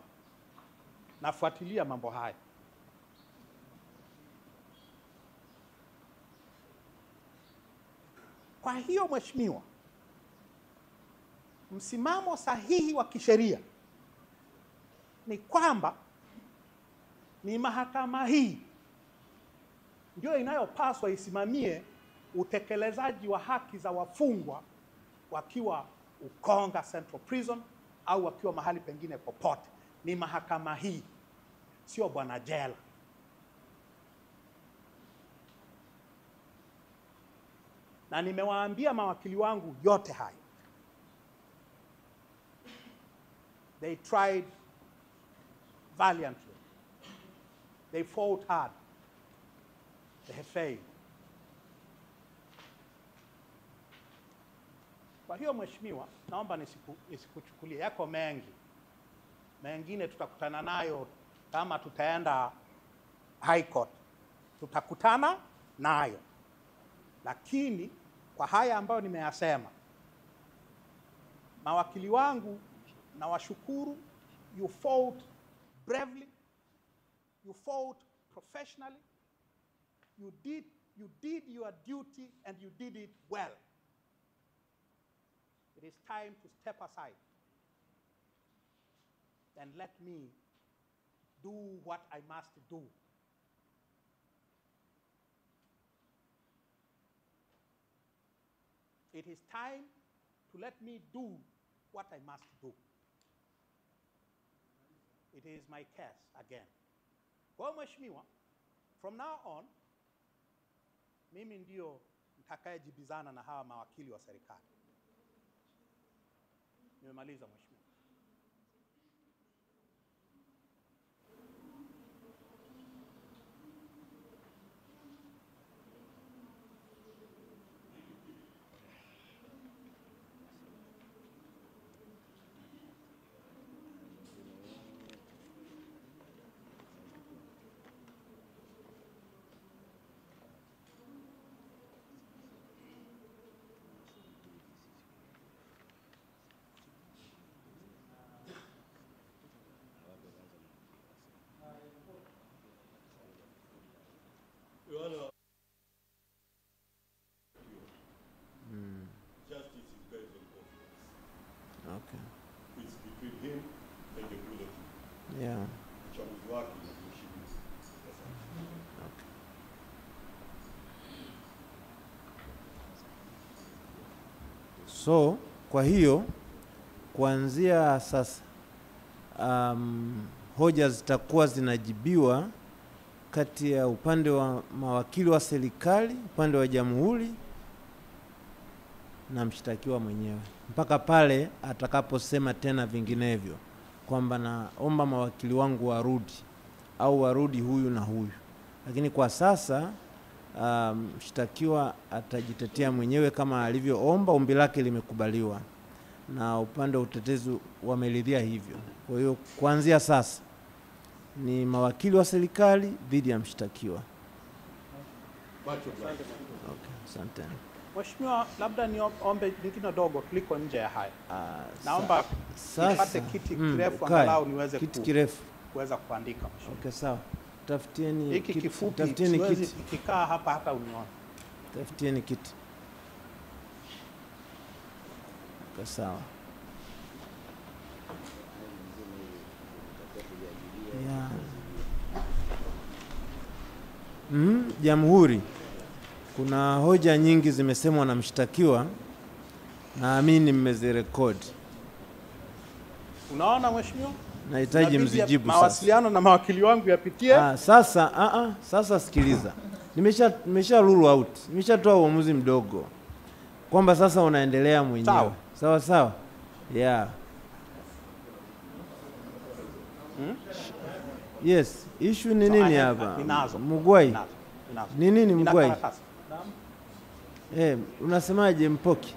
[SPEAKER 7] nafuatilia mambo haya. Kwa hiyo Mheshimiwa, msimamo sahihi wa kisheria ni kwamba ni mahakama hii ndio inayopaswa isimamie utekelezaji wa haki za wafungwa wakiwa Ukonga Central Prison au wakiwa mahali pengine popote. Ni mahakama hii, sio bwana jela. Na nimewaambia mawakili wangu yote haya. They tried valiantly. They fought hard. They have failed. Kwa hiyo Mheshimiwa, naomba nisikuchukulie, yako mengi. Mengine tutakutana nayo kama tutaenda High Court. Tutakutana nayo. Lakini kwa haya ambayo nimeyasema, mawakili wangu na washukuru, you fought bravely, you fought professionally, you did your duty and you did it well. It is time to step aside and let me do what I must do. It is time to let me do what I must do. It is my case again. Kwa Mheshimiwa, from now on, mimi ndio nitakayejibizana na hawa mawakili wa serikali. Nimemaliza Mheshimiwa.
[SPEAKER 3] So kwa hiyo kuanzia sasa hoja zitakuwa zinajibiwa kati ya upande wa mawakili wa serikali, upande wa jamhuri na mshtakiwa mwenyewe, mpaka pale atakaposema tena vinginevyo kwamba naomba mawakili wangu warudi au warudi huyu na huyu. Lakini kwa sasa mshtakiwa atajitetea mwenyewe kama alivyoomba, ombi lake limekubaliwa na upande wa utetezi wameridhia hivyo. Kwa hiyo kuanzia sasa ni mawakili wa serikali dhidi ya mshtakiwa.
[SPEAKER 7] Okay,
[SPEAKER 3] Asante.
[SPEAKER 7] Mheshimiwa, labda niombe nyingine dogo kuliko nje ya haya. Naomba nipate kiti kirefu angalau niweze kuweza kuandika.
[SPEAKER 3] Okay, sawa. Tafutieni
[SPEAKER 7] hiki kifupi,
[SPEAKER 3] tafutieni kiti.
[SPEAKER 7] Kikaa hapa hata unione.
[SPEAKER 3] Tafutieni kiti. Okay, sawa. Yeah. Jamhuri, kuna hoja nyingi zimesemwa na mshtakiwa, naamini mmezirekodi.
[SPEAKER 7] Unaona Mheshimiwa?
[SPEAKER 3] Nahitaji mzijibu sasa.
[SPEAKER 7] Mawasiliano na mawakili wangu yapitie.
[SPEAKER 3] Sasa sikiliza. Nimesha rule out. Nimeshatoa uamuzi mdogo kwamba sasa unaendelea mwenyewe. Sawa. Yeah. Yes, issue ni nini hapa? Mugwai. Ni nini Mugwai? Unasemaje Mpoki?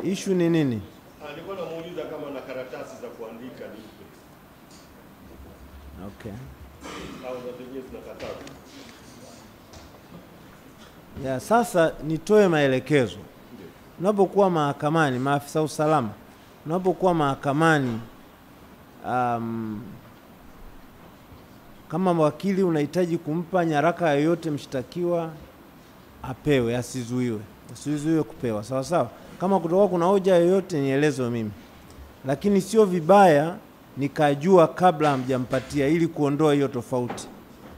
[SPEAKER 3] Issue ni nini?
[SPEAKER 6] Nilikuwa namuuliza kama na karatasi za kuandika nipe.
[SPEAKER 3] Okay.
[SPEAKER 6] Au zenyewe zinakataza.
[SPEAKER 3] Ya sasa nitoe maelekezo. Unapokuwa mahakamani, maafisa usalama, unapokuwa mahakamani kama wakili unahitaji kumpa nyaraka yoyote mshtakiwa, apewe, asizuiwe kupewa. Sawa. Kama kutoka kuna hoja yoyote nielezo mimi. Lakini sio vibaya nikajua kabla hamjampatia ili kuondoa hiyo tofauti.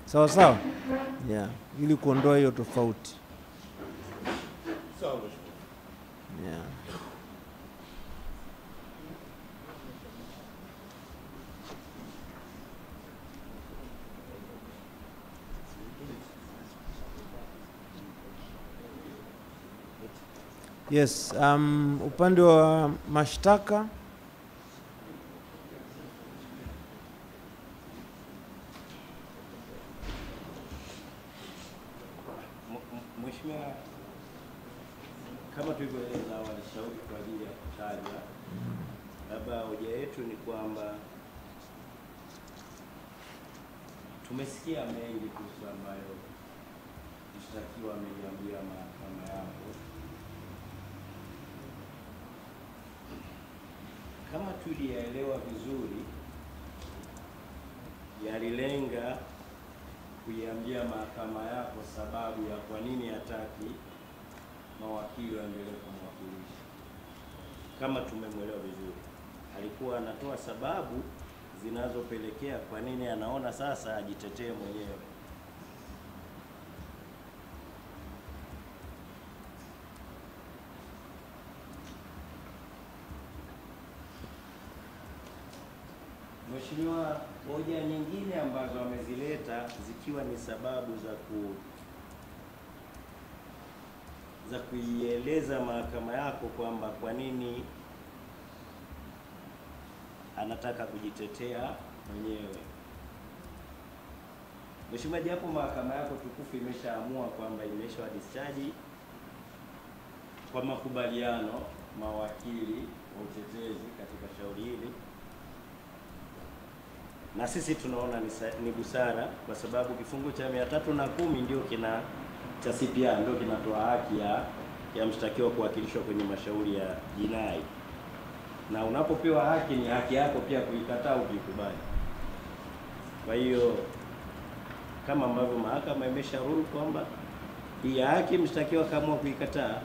[SPEAKER 3] Sawa. Yeah, ili kuondoa hiyo tofauti.
[SPEAKER 6] Sawa.
[SPEAKER 3] Yeah. Yes, upande wa mashtaka
[SPEAKER 5] Mheshimiwa, kama tulivyoeleza awali, shauri kwa ajili ya kutaja, labda hoja yetu ni kwamba tumesikia mengi kuhusu ambayo mshtakiwa ameliambia mahakama yako. Kama tuliyaelewa vizuri, yalilenga kuiambia mahakama yako sababu ya kwa nini hataki mawakili waendelee kumwakilisha. Kama tumemwelewa vizuri, alikuwa anatoa sababu zinazopelekea kwa nini anaona sasa ajitetee mwenyewe. Mheshimiwa, hoja nyingine ambazo amezileta zikiwa ni sababu za kuieleza mahakama yako kwamba kwa nini anataka kujitetea mwenyewe. Mheshimiwa, japo mahakama yako tukufu imeshaamua kwamba imesha discharge kwa makubaliano mawakili wa utetezi katika shauri hili, na sisi tunaona ni busara, kwa sababu kifungu cha 310 ndio cha CPR ndio kinatoa haki ya mshtakiwa kuwakilishwa kwenye mashauri ya jinai, na unapopewa haki ni haki yako pia kuikataa au kuikubali. Kwa hiyo kama ambavyo mahakama imesha rule kwamba hii haki mshtakiwa kaamua kuikataa,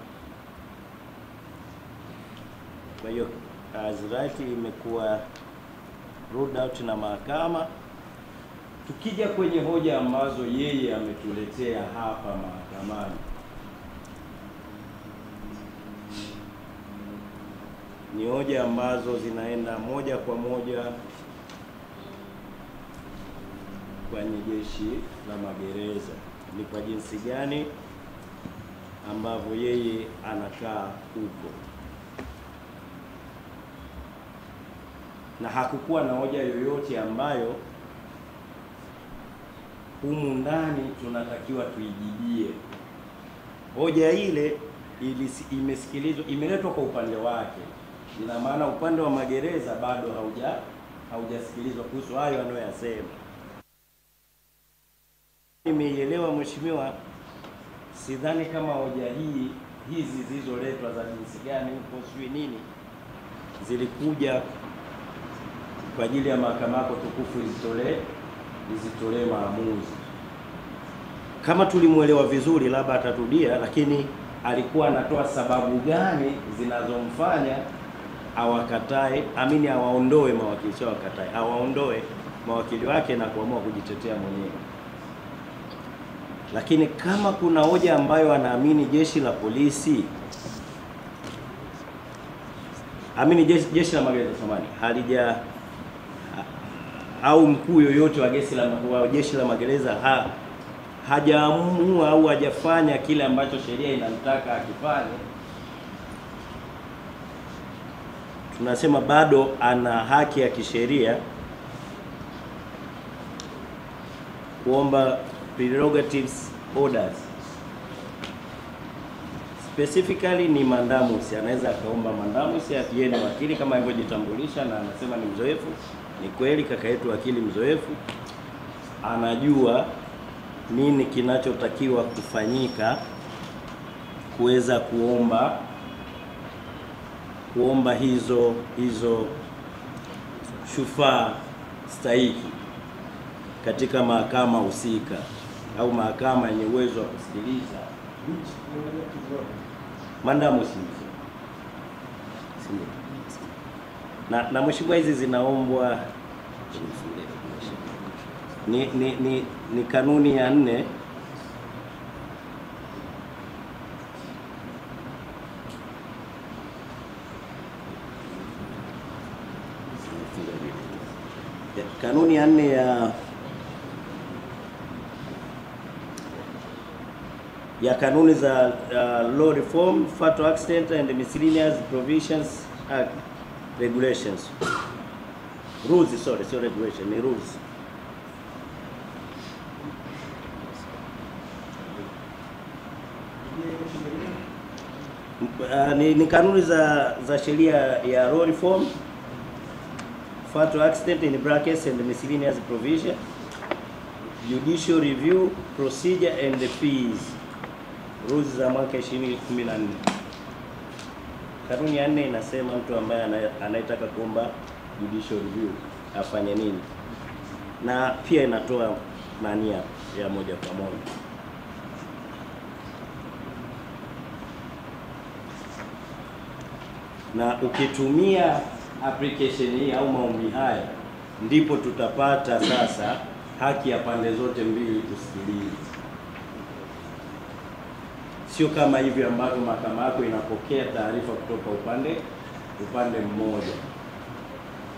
[SPEAKER 5] kwa hiyo azirati imekuwa ruled out na mahakama. Tukija kwenye hoja ambazo yeye ametuletea hapa mahakamani, ni hoja ambazo zinaenda moja kwa moja kwenye jeshi la magereza. Ni kwa jinsi gani ambavyo yeye anakaa huko, na hakukuwa na hoja yoyote ambayo humu ndani tunatakiwa tuijibie. Hoja ile imesikilizwa, imeletwa kwa upande wake. Ina maana upande wa magereza bado haujasikilizwa kuhusu hayo anayoyasema. Nimeielewa mheshimiwa, sidhani kama hoja hizi zilizoletwa za jinsi gani huko sijui nini zilikuja kwa ajili ya mahakama yako tukufu izitolee maamuzi. Kama tulimuelewa vizuri, labda atatudia, lakini alikuwa anatoa sababu gani zinazomfanya awakatae, awaondoe mawakili, sio wakatae, awaondoe mawakili wake na kuamua kujitetea mwenyewe. Lakini kama kuna hoja ambayo anaamini jeshi la polisi, jeshi la magereza halija au mkuu yoyote wa jeshi la magereza hajaamua au hajafanya kile ambacho sheria inamtaka akifanye, tunasema bado ana haki ya kisheria kuomba prerogatives orders. Specifically ni mandamus, anaweza akaomba mandamus. Yeye ni wakili kama alivyojitambulisha na anasema ni mzoefu. Ni kweli kaka yetu wakili mzoefu, anajua nini kinachotakiwa kufanyika kuweza kuomba hizo shufaa stahiki katika mahakama husika au mahakama yenye uwezo wa kusikiliza mandamus. Na mheshimiwa, hizi zinaombwa ni kanuni ya 4 kanuni ya 4 ya kanuni za law reform, fatal accident and miscellaneous provisions act regulations, rules, sorry, regulation, ni rules. Ni kanuni za sheria ya law reform, fatal accident in brackets and miscellaneous provision, judicial review procedure and the fees, rules za mwaka 2014. Kanuni ya 4 inasema mtu ambaye anayetaka kuomba judicial review afanye nini, na pia inatoa mania ya moja kwa moja. Na ukitumia application hii au maombi haya, ndipo tutapata sasa haki ya pande zote mbili kusikiliza. Sio kama hivyo ambavyo mahakama yako inapokea taarifa kutoka upande mmoja,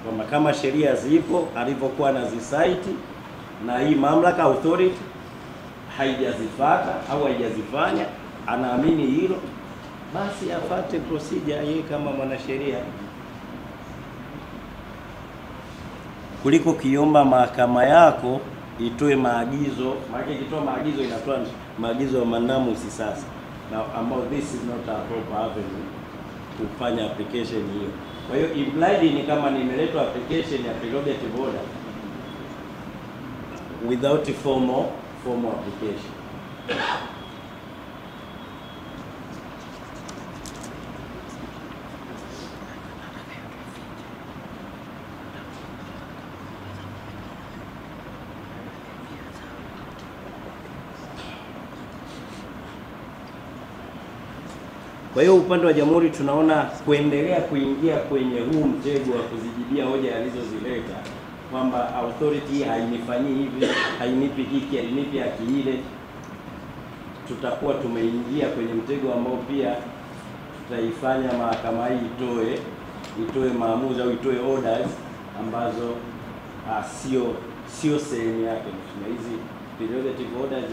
[SPEAKER 5] kwamba kama sheria zipo alivyokuwa na zisaiti na hii mamlaka authority haijazifuata au haijazifanya, anaamini hilo, basi afate procedure yeye kama mwanasheria, kuliko kiomba mahakama yako itoe maagizo. Maana ikitoa maagizo inatoa maagizo ya mandamus sasa, na ambao this is not a proper avenue kufanya application hiyo. Kwa hiyo implied ni kama nimeletwa application ya prerogative order without formal application. Kwa hiyo upande wa jamhuri tunaona kuendelea kuingia kwenye huu mtego wa kuzijibia hoja alizozileta, kwamba authority hainifanyii hivi, hainipi hiki, hainipi haki ile. Tutakuwa tumeingia kwenye mtego ambao pia tutaifanya mahakama hii itoe itoe maamuzi au itoe orders ambazo sio sehemu yake. Hizi prerogative orders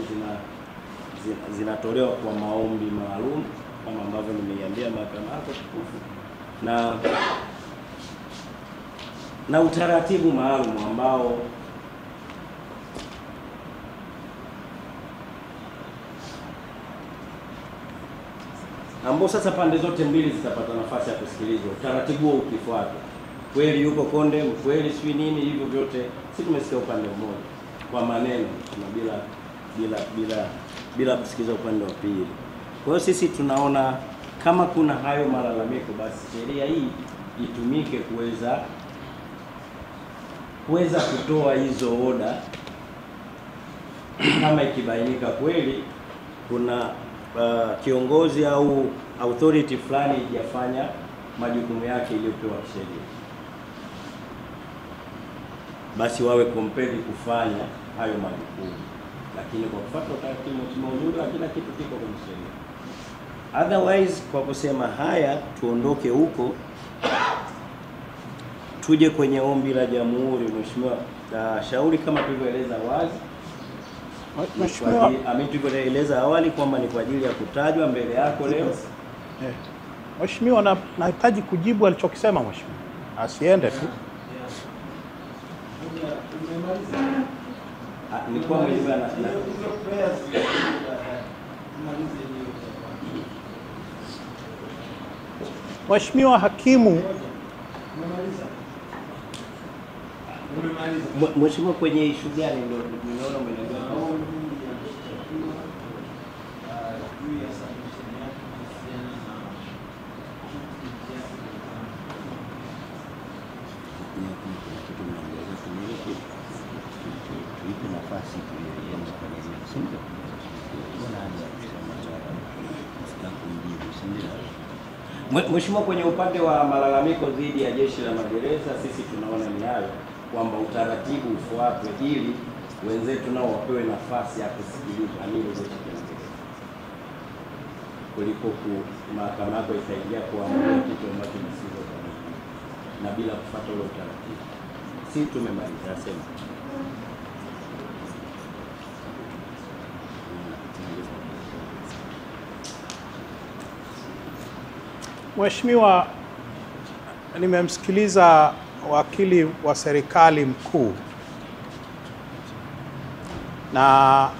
[SPEAKER 5] zinatolewa kwa maombi maalum kama ambavyo nimeiambia mahakama yako tukufu, na utaratibu maalum ambao sasa pande zote mbili zitapata nafasi ya kusikilizwa. Utaratibu huo ukifuatwa, kweli yuko konde, kweli sio nini, hivyo vyote si tumesikia upande mmoja kwa maneno na bila kusikiza upande wa pili. Kwa hiyo sisi tunaona kama kuna hayo malalamiko, basi sheria hii itumike kuweza kutoa hizo oda kama ikibainika kweli kuna kiongozi au authority fulani ijafanya majukumu yake iliyopewa kisheria, basi wawe compelled kufanya hayo majukumu, lakini kwa kufuata utaratibu mzuri na kila kitu kiko kwenye sheria. Otherwise, kwa kusema haya, tuondoke huko tuje kwenye ombi la jamhuri. Mheshimiwa, shauri kama tulivyoeleza wazi, tulivyoeleza awali kwamba ni kwa ajili ya kutajwa mbele yako leo.
[SPEAKER 7] Mheshimiwa, nahitaji kujibu alichokisema mheshimiwa, asiende tu.
[SPEAKER 5] Nilikuwa mwenyewe
[SPEAKER 7] Mheshimiwa hakimu,
[SPEAKER 5] Mheshimiwa, kwenye issue gani ndio nimeona umeeleza? Mheshimiwa, kwenye upande wa malalamiko dhidi ya jeshi la magereza, sisi tunaona ni hayo kwamba utaratibu ufuatwe ili wenzetu nao wapewe nafasi ya kusikilizwa kuliko mahakama yako itaingia kuamua kitu ambacho kisivyo na bila kufuata ule utaratibu. Sisi tumemaliza sema.
[SPEAKER 7] Mheshimiwa, nimemsikiliza wakili wa serikali mkuu na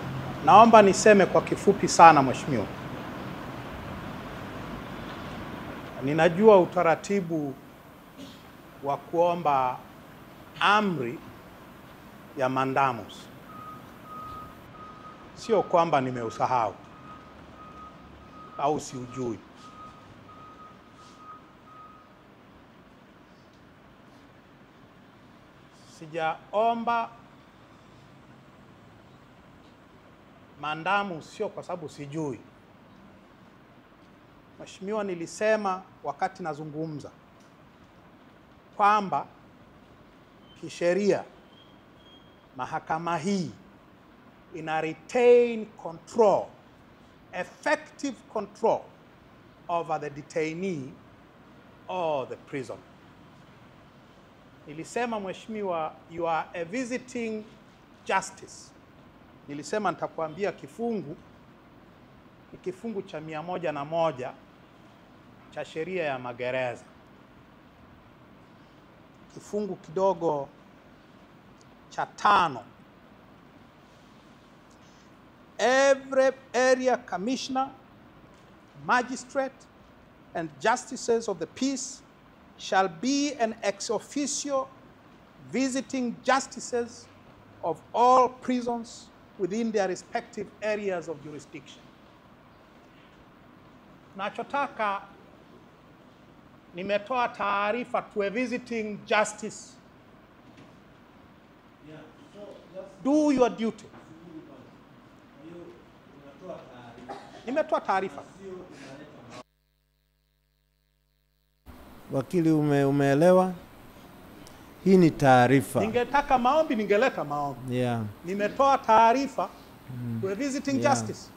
[SPEAKER 7] naomba niseme kwa kifupi sana mheshimiwa. Ninajua utaratibu wa kuomba amri ya mandamus, sio kwamba nimeusahau au siujui. Sijaomba mandamu sio kwa sababu sijui. Mheshimiwa, nilisema wakati nazungumza kwamba kisheria mahakama hii ina retain control, effective control over the detainee or the prisoner. Nilisema mheshimiwa, you are a visiting justice. Nilisema nitakwambia kifungu ni kifungu cha 101 cha sheria ya magereza, kifungu kidogo cha 5. Every area commissioner, magistrate and justices of the peace shall be an ex officio visiting justices of all prisons within their respective areas of jurisdiction. Nachotaka, nimetoa taarifa to a visiting justice. Do your duty. Nimetoa taarifa.
[SPEAKER 3] Wakili, umeelewa? Hii ni taarifa.
[SPEAKER 7] Ningetaka maombi, ningeleta maombi.
[SPEAKER 3] Yeah.
[SPEAKER 7] Nimetoa taarifa to a visiting justice.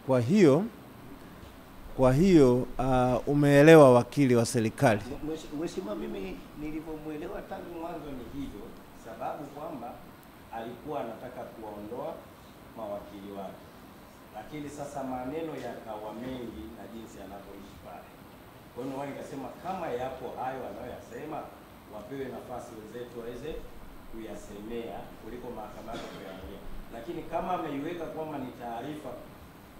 [SPEAKER 3] Kwa hiyo Kwa hiyo umeelewa wakili wa serikali.
[SPEAKER 5] Mheshimiwa, mimi nilivyomuelewa tangu mwanzo ni hivyo, sababu kwamba alikuwa anataka kuwaondoa mawakili wake, lakini sasa maneno yakawa mengi na jinsi anavyoishi pale. Kwa hiyo nikasema kama yapo hayo anayoyasema, wapewe nafasi wenzetu waweze kuyasemea kuliko mahakama yake kuyaongea. Lakini kama ameiweka kwamba ni taarifa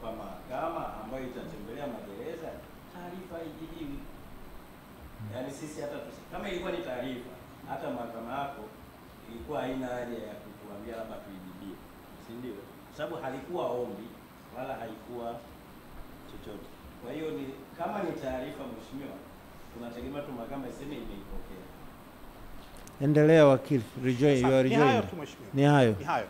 [SPEAKER 5] kwa mahakama ambayo itatembelea magereza, taarifa haijibiwi. Yaani sisi hata kama ilikuwa ni taarifa, hata mahakama yako ilikuwa haina haja ya kutuambia labda tuijibie, si ndio? Sababu halikuwa ombi wala haikuwa chochote. Kwa hiyo ni kama ni taarifa, mheshimiwa, tunategemea tu mahakama iseme imeipokea.
[SPEAKER 3] Endelea wakili. Rejoin, you are rejoined.
[SPEAKER 7] Ni hayo tu mheshimiwa.
[SPEAKER 3] Ni hayo.
[SPEAKER 7] Ni hayo.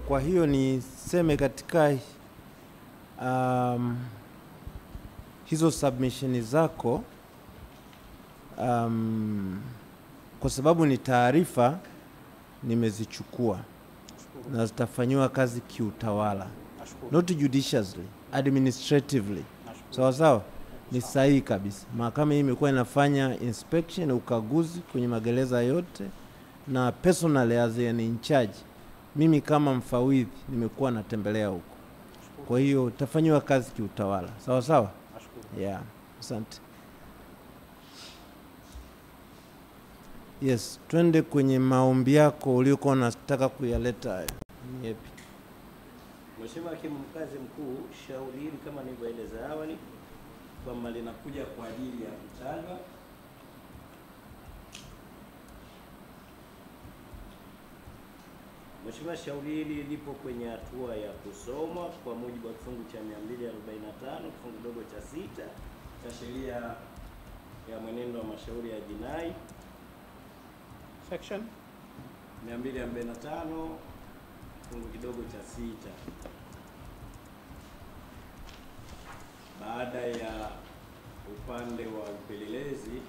[SPEAKER 3] Kwa hiyo niseme katika hizo submission zako, kwa sababu ni taarifa, nimezichukua na zitafanyiwa kazi kiutawala, not judicially, administratively. Sawa sawa, ni sahihi kabisa. Mahakama hii imekuwa inafanya inspection, ukaguzi kwenye magereza yote, na personally as an in charge, mimi kama mfawidhi nimekuwa natembelea huko. Kwa hiyo tafanyiwa kazi kiutawala. Sawa sawa? Yeah, asante. Yes, twende kwenye maombi yako uliokuwa unataka kuyaleta haya. Ni yapi?
[SPEAKER 5] Mheshimiwa Hakimu Mkazi Mkuu, shauri hili kama nilivyoeleza awali kwamba linakuja kwa ajili ya kutajwa Mheshimiwa, shauri hili lipo kwenye hatua ya kusomwa kwa mujibu wa kifungu cha 245 kifungu dogo cha 6 cha sheria ya mwenendo wa mashauri ya jinai
[SPEAKER 7] Section
[SPEAKER 5] 245 kifungu kidogo cha 6, baada ya upande wa upelelezi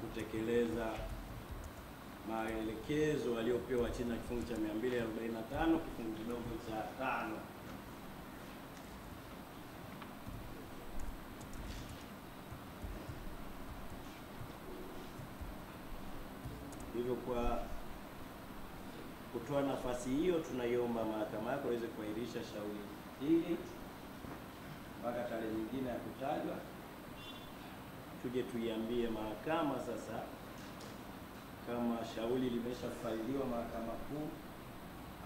[SPEAKER 5] kutekeleza maelekezo aliyopewa chini ya kifungu cha 245 kifungu kidogo cha 5. Hivyo kwa kutoa nafasi hiyo, tunaiomba mahakama yako iweze kuahirisha shauri hili mpaka tarehe nyingine ya kutajwa, tuje tuiambie mahakama sasa kama shauri limeshafailiwa mahakama kuu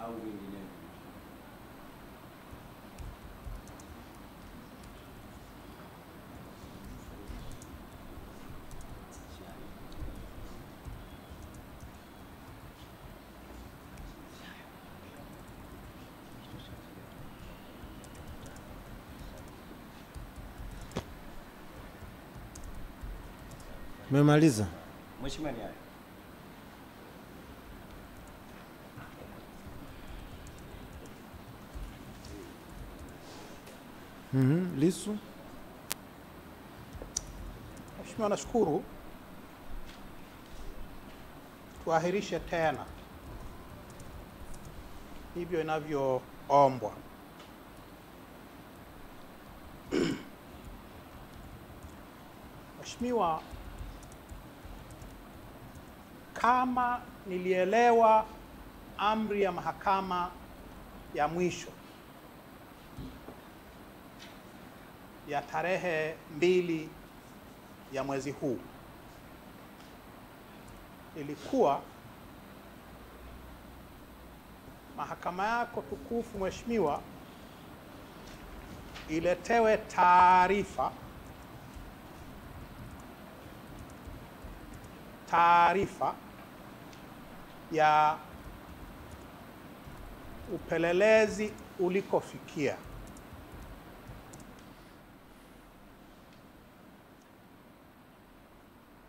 [SPEAKER 5] au vinginevyo.
[SPEAKER 3] Umemaliza?
[SPEAKER 5] Mheshimiwa, ni hayo.
[SPEAKER 3] Lissu.
[SPEAKER 7] Mheshimiwa, nashukuru. Tuahirishe tena hivyo inavyoombwa. Mheshimiwa, kama nilielewa amri ya mahakama ya mwisho ya tarehe 2 ya mwezi huu, ilikuwa mahakama yako tukufu Mheshimiwa iletewe taarifa ya upelelezi ulikofikia.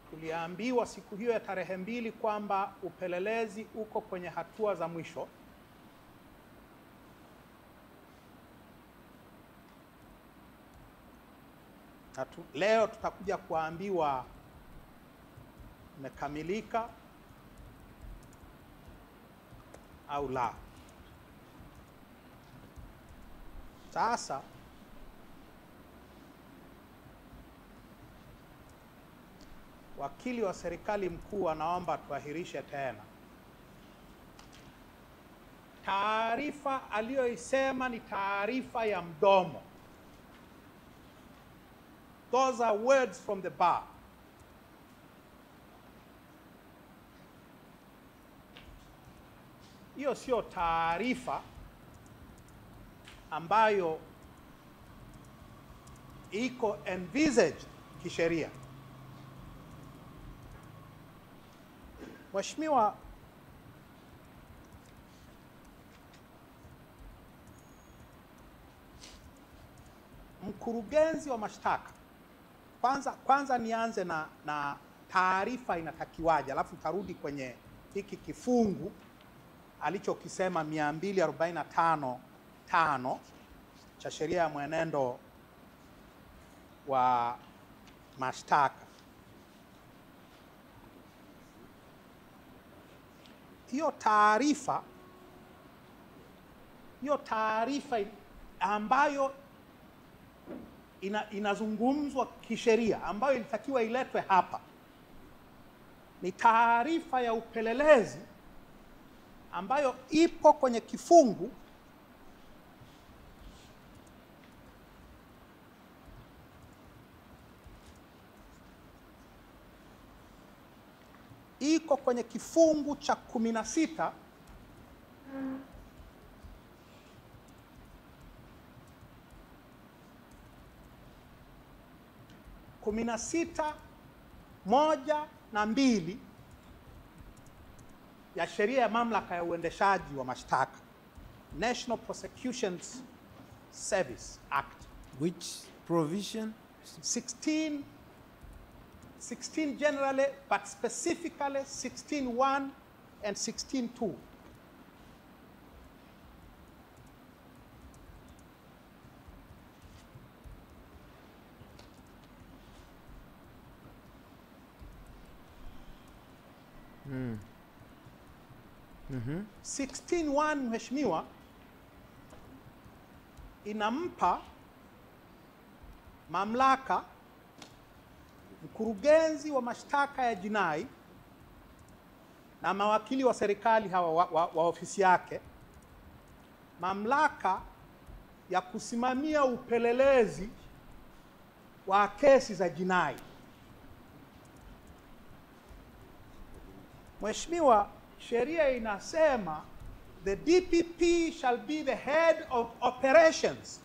[SPEAKER 7] Tuliambiwa siku hiyo ya tarehe 2 kwamba upelelezi uko kwenye hatua za mwisho. Leo tutakuja kuambiwa umekamilika au la. Sasa wakili wa serikali mkuu anaomba tuahirishe tena. Taarifa aliyoisema ni taarifa ya mdomo. Those are words from the bar. Hiyo sio taarifa ambayo iko envisaged kisheria. Mheshimiwa, mkurugenzi wa mashtaka, kwanza nianze na taarifa inatakiwaje, alafu tarudi kwenye hiki kifungu alichokisema 245(5) cha sheria ya mwenendo wa mashtaka. Hiyo taarifa ambayo inazungumzwa kisheria, ambayo ilitakiwa iletwe hapa, ni taarifa ya upelelezi ambayo ipo kwenye kifungu cha 16 1 na 2 ya sheria ya mamlaka ya uendeshaji wa mashtaka, National Prosecutions Service Act.
[SPEAKER 3] Which provision?
[SPEAKER 7] 16 16 generally, but specifically 16.1 and 16.2.
[SPEAKER 3] Mm.
[SPEAKER 7] 16.1 mheshimiwa, inampa mamlaka mkurugenzi wa mashtaka ya jinai na mawakili wa serikali hawa wa ofisi yake mamlaka ya kusimamia upelelezi wa kesi za jinai. Mheshimiwa, sheria inasema the DPP shall be the head of operations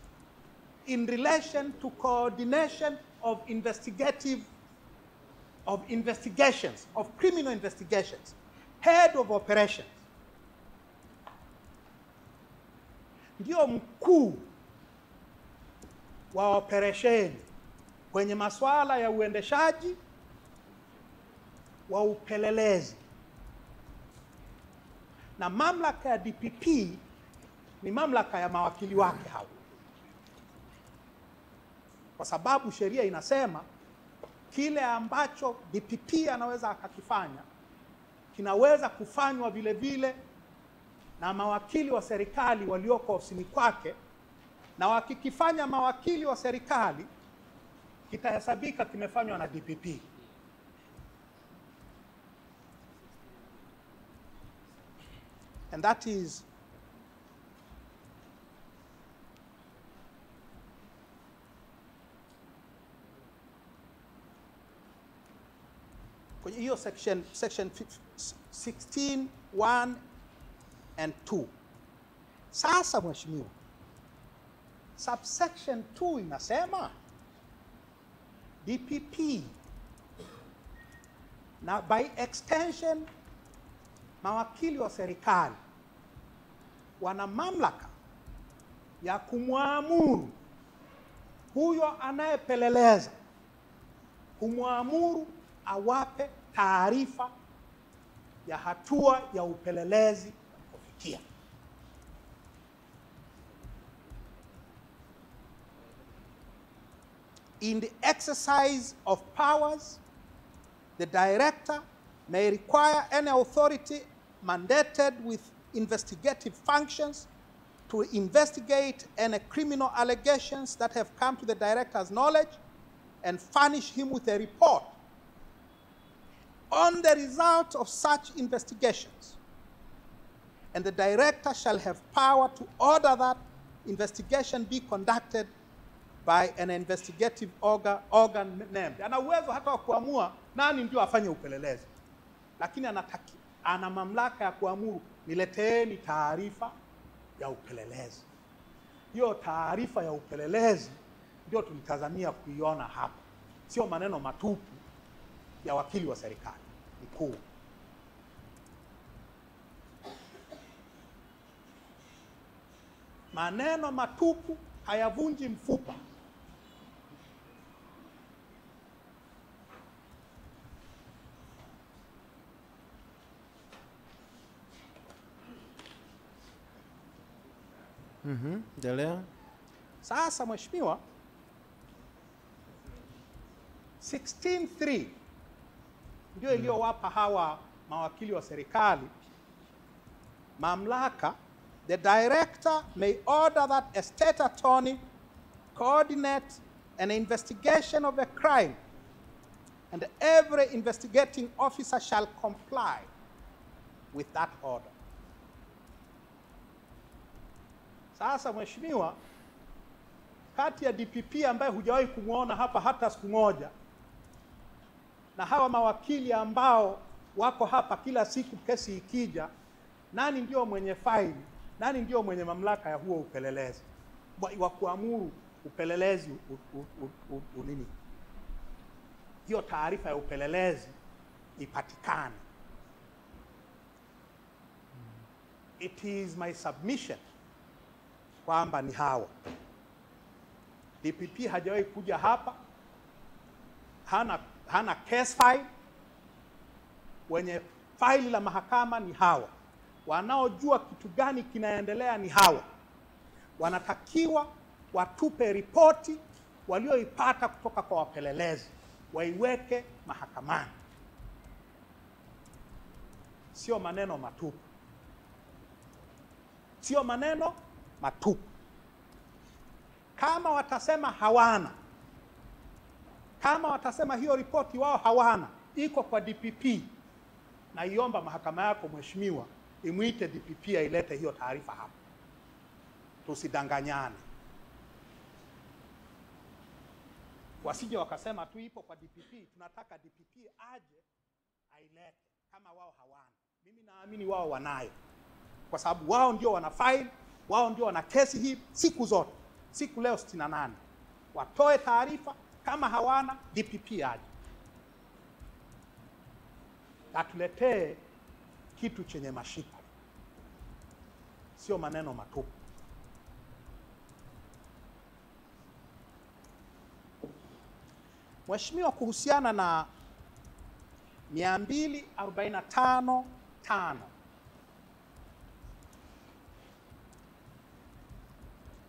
[SPEAKER 7] in relation to coordination of investigations, of criminal investigations. Head of operations. Ndio mkuu wa operesheni kwenye masuala ya uendeshaji wa upelelezi. Na mamlaka ya DPP ni mamlaka ya mawakili wake hao. Kwa sababu sheria inasema kile ambacho DPP anaweza akakifanya kinaweza kufanywa vile vile na mawakili wa serikali walioko ofisini kwake, na wakikifanya mawakili wa serikali kitahesabika kimefanywa na DPP. And that is kwenye hiyo section 16.1 and 2. Sasa mheshimiwa, subsection 2 inasema DPP na by extension mawakili wa serikali wana mamlaka ya kumwamuru huyo anayepeleleza, kumwamuru awape taarifa ya hatua ya upelelezi kufikia. In the exercise of powers, the director may require any authority mandated with investigative functions to investigate any criminal allegations that have come to the director's knowledge and furnish him with a report on the result of such investigations. And the director shall have power to order that investigation be conducted by an investigative organ named. Ana uwezo hata wa kuamua nani ndio afanye upelelezi, lakini ana mamlaka ya kuamuru nileteeni taarifa ya upelelezi. Hiyo taarifa ya upelelezi ndio tulitazamia kuiona hapa, sio maneno matupu ya wakili wa serikali mkuu. Maneno matupu hayavunji mfupa.
[SPEAKER 3] Endelea.
[SPEAKER 7] Sasa mheshimiwa, 16.3 ndio iliyowapa hawa mawakili wa serikali mamlaka. The director may order that a state attorney coordinate an investigation of a crime, and every investigating officer shall comply with that order. Sasa mheshimiwa, kati ya DPP ambaye hujawahi kumwona hapa hata siku moja na hawa mawakili ambao wako hapa kila siku kesi ikija, nani ndio mwenye faili? Nani ndio mwenye mamlaka ya huo upelelezi wa kuamuru upelelezi nini? Hiyo taarifa ya upelelezi ipatikane. It is my submission kwamba ni hawa. DPP hajawahi kuja hapa, hana hana case file. Wenye faili la mahakama ni hawa. Wanaojua kitu gani kinaendelea ni hawa. Wanatakiwa watupe ripoti walioipata kutoka kwa wapelelezi, waiweke mahakamani. Sio maneno matupu. Sio maneno matupu. Kama watasema hawana, kama watasema hiyo ripoti wao hawana, iko kwa DPP, na iomba mahakama yako mheshimiwa imuite DPP ailete hiyo taarifa hapa. Tusidanganyane. Wasije wakasema tu ipo kwa DPP, tunataka DPP aje ailete kama wao hawana. Mimi naamini wao wanayo, kwa sababu wao ndio wana file, wao ndio wana kesi hii siku zote. Siku leo 68. Watoe taarifa. Kama hawana, DPP aje atuletee kitu chenye mashiko, sio maneno matupu. Mheshimiwa, kuhusiana na 245(5),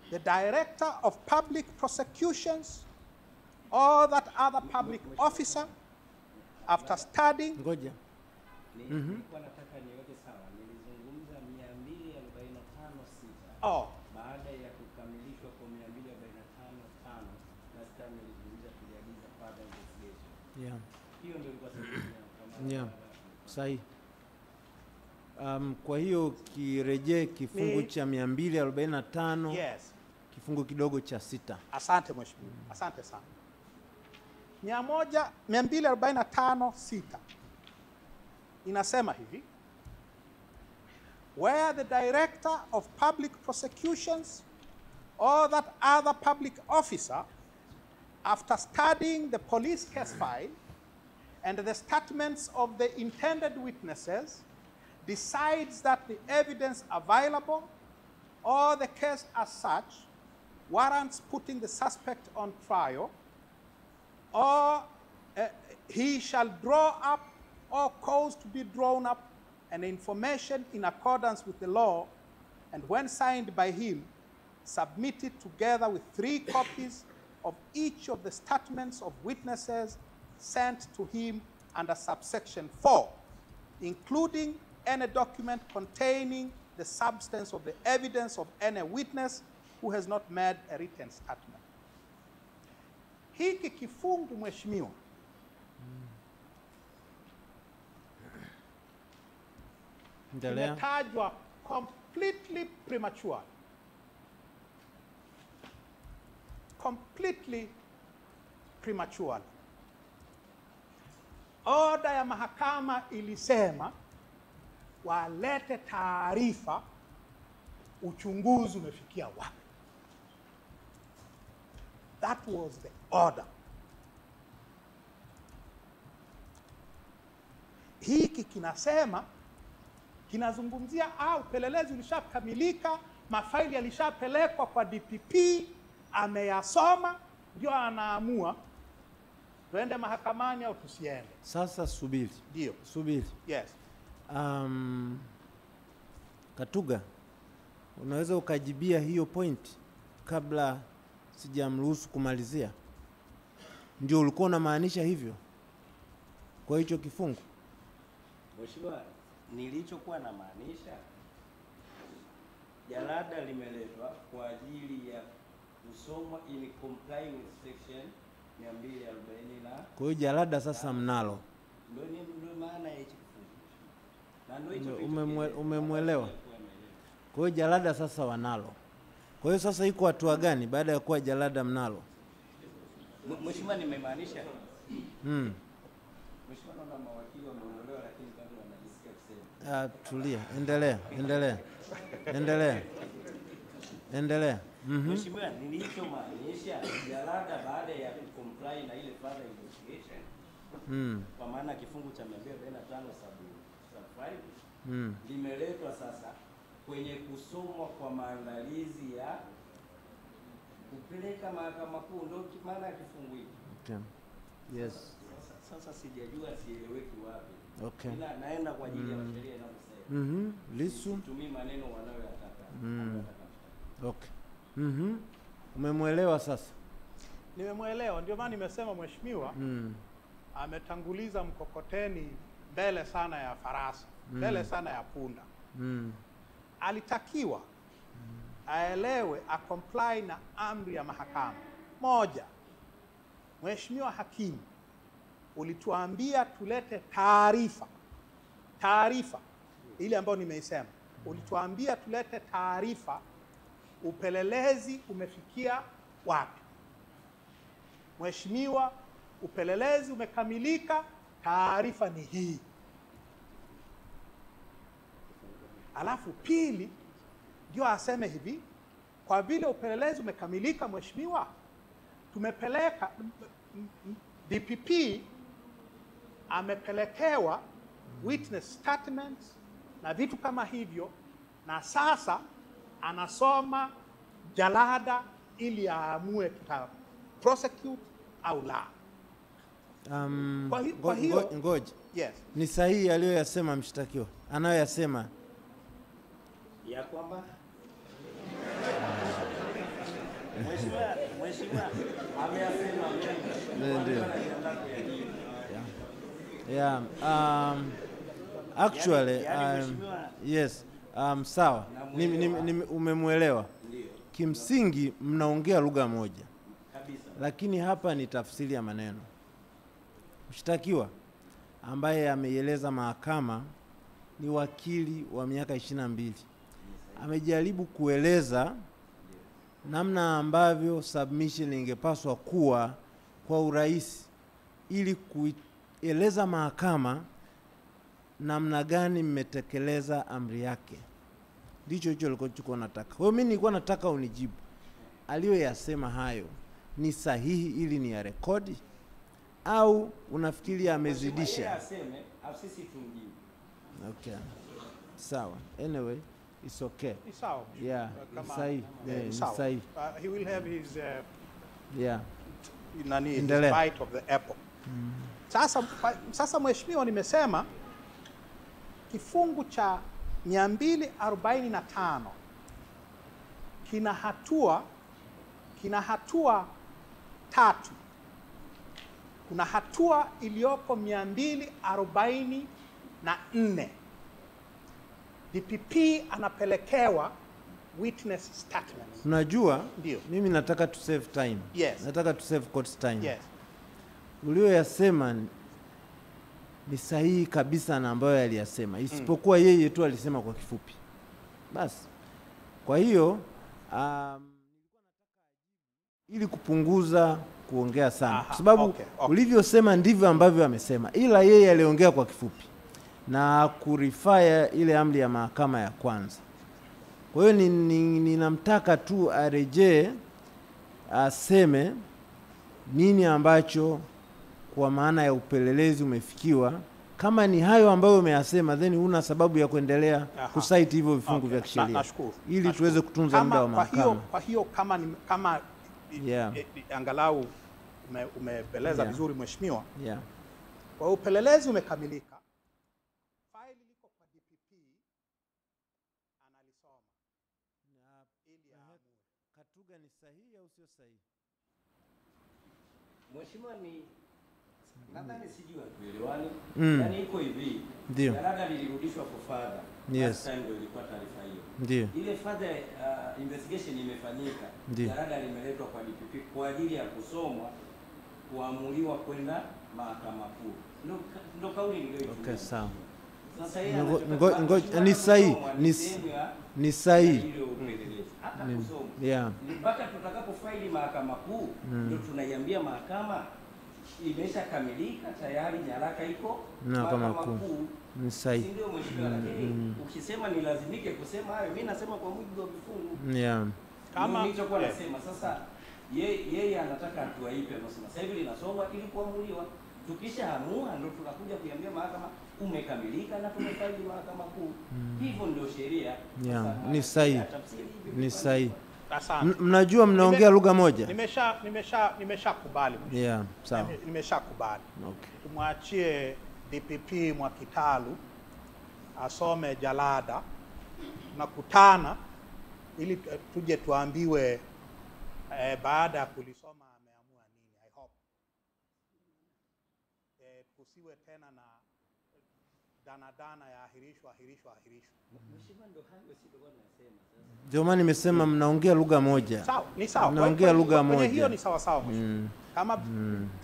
[SPEAKER 7] the Director of Public Prosecutions or that other public officer, after studying...
[SPEAKER 3] Ngoja.
[SPEAKER 5] Nilikuwa nataka niweke sawa. Nilizungumza 245(6).
[SPEAKER 7] Oh.
[SPEAKER 5] Baada ya kukamilishwa kwa 245(5) na sasa nilizungumza tuliagiza further investigation.
[SPEAKER 3] Yeah.
[SPEAKER 5] Hiyo ndio ilikuwa sababu.
[SPEAKER 3] Yeah. Sahihi. Kwa hiyo kirejee kifungu cha 245.
[SPEAKER 7] Yes.
[SPEAKER 3] Kifungu kidogo cha 6.
[SPEAKER 7] Asante mheshimiwa. Asante sana. 245(6) inasema hivi: where the Director of Public Prosecutions or that other public officer, after studying the police case file and the statements of the intended witnesses, decides that the evidence available or the case as such warrants putting the suspect on trial, or he shall draw up or cause to be drawn up an information in accordance with the law, and when signed by him, submit it together with 3 copies of each of the statements of witnesses sent to him under subsection 4, including any document containing the substance of the evidence of any witness who has not made a written statement. Hiki kifungu mheshimiwa, kimetajwa completely premature. Completely premature. Oda ya mahakama ilisema walete taarifa uchunguzi umefikia wapi. That was the order. Hiki kinasema, kinazungumzia upelelezi ulishakamilika, mafaili yalishapelekwa kwa DPP, ameyasoma, ndio anaamua tuende mahakamani au tusiende.
[SPEAKER 3] Sasa subiri.
[SPEAKER 7] Ndio.
[SPEAKER 3] Subiri.
[SPEAKER 7] Yes.
[SPEAKER 3] Katuga, unaweza ukajibia hiyo point kabla sijamruhusu kumalizia? Ndio ulikuwa unamaanisha hivyo kwa hicho kifungu?
[SPEAKER 5] Mheshimiwa, nilichokuwa na maanisha, jalada limeletwa kwa ajili ya kusomwa in complying with section 240 na...
[SPEAKER 3] Kwa hiyo jalada sasa mnalo.
[SPEAKER 5] Ndio maana ya hicho kifungu. Na ndio hicho
[SPEAKER 3] umemwelewa? Kwa hiyo jalada sasa wanalo. Kwa hiyo sasa iko hatua gani baada ya kuwa jalada mnalo?
[SPEAKER 5] Mheshimiwa, nimemaanisha.
[SPEAKER 7] Mheshimiwa, naona mawakili wameondolewa lakini bado wanajisikia kusema.
[SPEAKER 3] Tulia, endelea.
[SPEAKER 5] Mheshimiwa, nilichomaanisha jalada baada ya kucomply na ile further investigation. Kwa maana kifungu cha 245 sub 5 limeletwa sasa kwenye kusomwa kwa maandalizi ya kupeleka mahakama kuu, ndio maana ya kifungu hiki.
[SPEAKER 3] Okay. Yes.
[SPEAKER 5] Sasa sijajua sieleweki wapi.
[SPEAKER 3] Okay.
[SPEAKER 5] Ila naenda kwa ajili ya sheria inavyosema.
[SPEAKER 3] Lissu
[SPEAKER 5] Tumii maneno wanayoyataka.
[SPEAKER 3] Okay. Umemwelewa sasa?
[SPEAKER 7] Nimemwelewa, ndio maana nimesema mheshimiwa ametanguliza mkokoteni mbele sana ya farasi, mbele sana ya punda. Alitakiwa aelewe, comply na amri ya mahakama. Moja, mheshimiwa hakimu, ulituambia tulete taarifa ile ambayo nimeisema. Ulituambia tulete taarifa, upelelezi umefikia wapi? Mheshimiwa, upelelezi umekamilika, taarifa ni hii. Alafu pili, ndio aseme hivi, kwa vile upelelezi umekamilika mheshimiwa, tumepeleka DPP amepelekewa witness statements na vitu kama hivyo, na sasa anasoma jalada ili aamue tuta prosecute au la. Kwa hiyo
[SPEAKER 3] ngoja.
[SPEAKER 7] Yes.
[SPEAKER 3] Ni sahihi aliyoyasema mshtakiwa, anayoyasema
[SPEAKER 5] Ya kwamba Mheshimiwa ameyasema
[SPEAKER 3] ndio. Yeah. Actually, yes. Sawa. Umemwelewa. Kimsingi mnaongea lugha moja.
[SPEAKER 5] kabisa.
[SPEAKER 3] Lakini hapa ni tafsiri ya maneno. Mshtakiwa ambaye ameieleza mahakama ni wakili wa miaka 22. Amejaribu kueleza namna ambavyo submission ingepaswa kuwa kwa urahisi ili kueleza mahakama namna gani mmetekeleza amri yake. Ndicho hicho nilikuwa nataka. Kwa hiyo mimi nilikuwa nataka unijibu. Aliyoyasema hayo ni sahihi ili ni ya rekodi au unafikiri amezidisha?
[SPEAKER 5] Yeye aseme au sisi tumjibu.
[SPEAKER 3] Okay. Sawa. Anyway, it's okay.
[SPEAKER 7] It's sawa.
[SPEAKER 3] Yeah, it's sahihi. Yeah, it's sahihi.
[SPEAKER 7] He will have his
[SPEAKER 3] yeah.
[SPEAKER 7] His bite of the apple. Sasa mheshimiwa, nimesema kifungu cha 245 kina hatua tatu. Kuna hatua iliyoko 244. DPP anapelekewa witness statements.
[SPEAKER 3] Unajua,
[SPEAKER 7] ndio
[SPEAKER 3] mimi nataka to save time.
[SPEAKER 7] Yes.
[SPEAKER 3] Nataka to save court time.
[SPEAKER 7] Yes.
[SPEAKER 3] Ulioyasema ni sahihi kabisa na ambayo aliyasema. Isipokuwa yeye tu alisema kwa kifupi. Basi. Kwa hiyo ili kupunguza kuongea sana. Kwa sababu ulivyosema ndivyo ambavyo amesema. Ila yeye aliongea kwa kifupi na kurifaya ile amri ya mahakama ya kwanza. Kwa hiyo ninamtaka tu arejee aseme nini ambacho kwa maana ya upelelezi umefikiwa. Kama ni hayo ambayo umeyasema, then huna sababu ya kuendelea kusaiti hivyo vifungu vya kisheria ili tuweze kutunza muda wa mahakama.
[SPEAKER 7] Kwa hiyo kama angalau umepeleza vizuri mheshimiwa.
[SPEAKER 3] Yeah.
[SPEAKER 7] Kwa upelelezi umekamilika. Faili liko kwa DPP, analisoma. Ili aamue.
[SPEAKER 3] Katuga ni sahihi au sio sahihi?
[SPEAKER 5] Mheshimiwa, ni nadhani sijui tuelewani. Yaani iko hivi.
[SPEAKER 3] Ndio.
[SPEAKER 5] Jalada lilirudishwa kwa further.
[SPEAKER 3] Yes.
[SPEAKER 5] Time ndio ilikuwa taarifa hiyo.
[SPEAKER 3] Ndio.
[SPEAKER 5] Ile further investigation imefanyika. Jalada limeletwa kwa DPP kwa ajili ya kusomwa, kuamuliwa kwenda mahakama kuu. Ndio kauli niliyoitumia.
[SPEAKER 3] Okay, sawa.
[SPEAKER 5] Sasa yeye
[SPEAKER 3] ni sahihi. Ni sahihi.
[SPEAKER 5] Hata kusoma.
[SPEAKER 3] Yeah.
[SPEAKER 5] Mpaka tutakapofaili mahakama kuu ndio tunaiambia mahakama imeshakamilika tayari, nyaraka iko mahakama kuu.
[SPEAKER 3] Ni sahihi.
[SPEAKER 5] Ndio mheshimiwa, lakini ukisema nilazimike kusema hayo, mimi nasema kwa mujibu wa vifungu.
[SPEAKER 3] Yeah.
[SPEAKER 5] Kama nilichokuwa nasema sasa, yeye anataka hatua ipi? Anasema sasa hivi linasomwa ili kuamuliwa. Tukishaamua ndio tunakuja kuiambia mahakama umekamilika na tumefaili mahakama kuu. Hivyo ndio sheria.
[SPEAKER 3] Yeah. Ni sahihi. Ni sahihi.
[SPEAKER 7] Asante.
[SPEAKER 3] Mnajua mnaongea lugha moja?
[SPEAKER 7] Nimeshakubali.
[SPEAKER 3] Yeah, sawa.
[SPEAKER 7] Nimeshakubali.
[SPEAKER 3] Okay.
[SPEAKER 7] Tumwachie DPP Mwakitalu asome jalada na kutana ili tuje tuambiwe baada ya kulisoma ameamua nini. I hope kusiwe tena na dana ya ahirishwa.
[SPEAKER 3] Ndio maana nimesema mnaongea lugha moja.
[SPEAKER 7] Sawa, ni sawa.
[SPEAKER 3] Mnaongea lugha moja.
[SPEAKER 7] Hiyo ni sawa sawa. Kama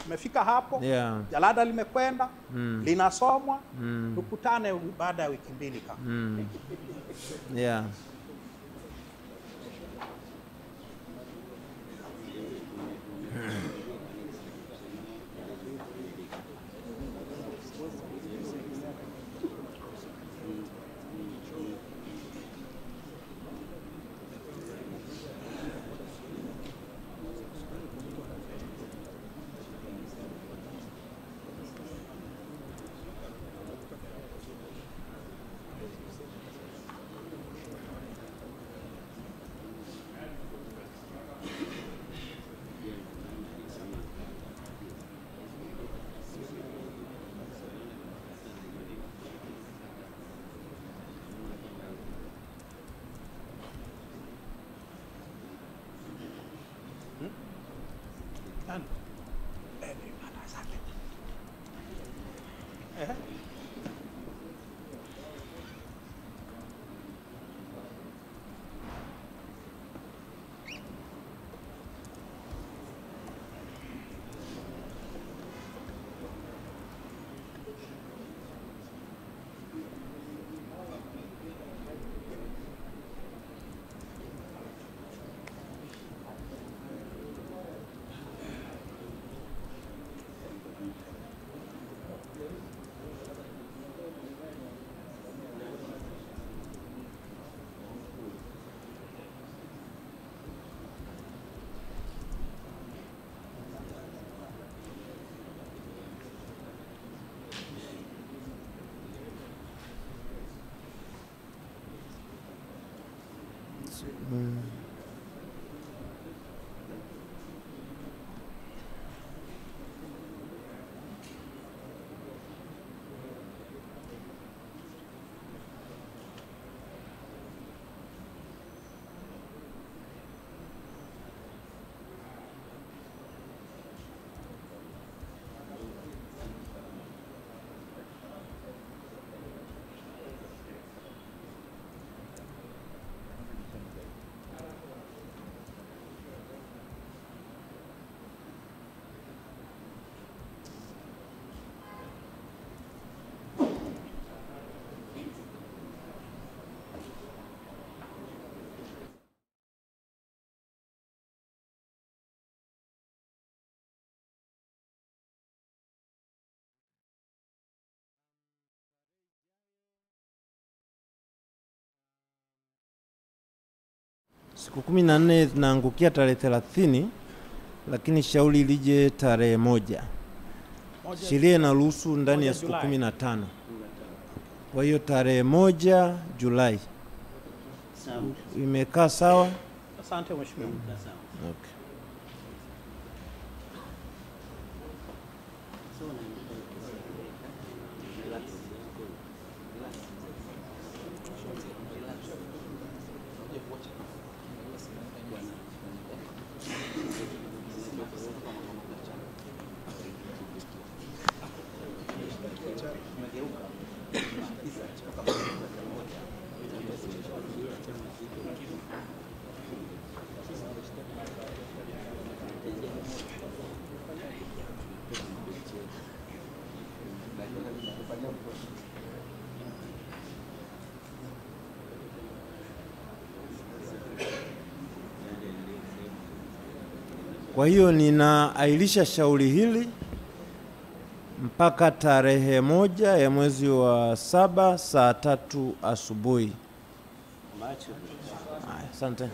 [SPEAKER 7] tumefika hapo,
[SPEAKER 3] Yeah.
[SPEAKER 7] jalada limekwenda, linasomwa, tukutane baada ya wiki mbili kama.
[SPEAKER 3] Yeah. Siku 14 zinaangukia tarehe 30, lakini shauri lije tarehe 1. Sheria inaruhusu ndani ya siku 15. Kwa hiyo tarehe 1 Julai.
[SPEAKER 5] Sawa.
[SPEAKER 3] Imekaa sawa?
[SPEAKER 7] Asante mheshimiwa.
[SPEAKER 3] Okay. Kwa hiyo ninaahirisha shauri hili mpaka tarehe 1 ya mwezi wa 7 saa 3 asubuhi. Asante.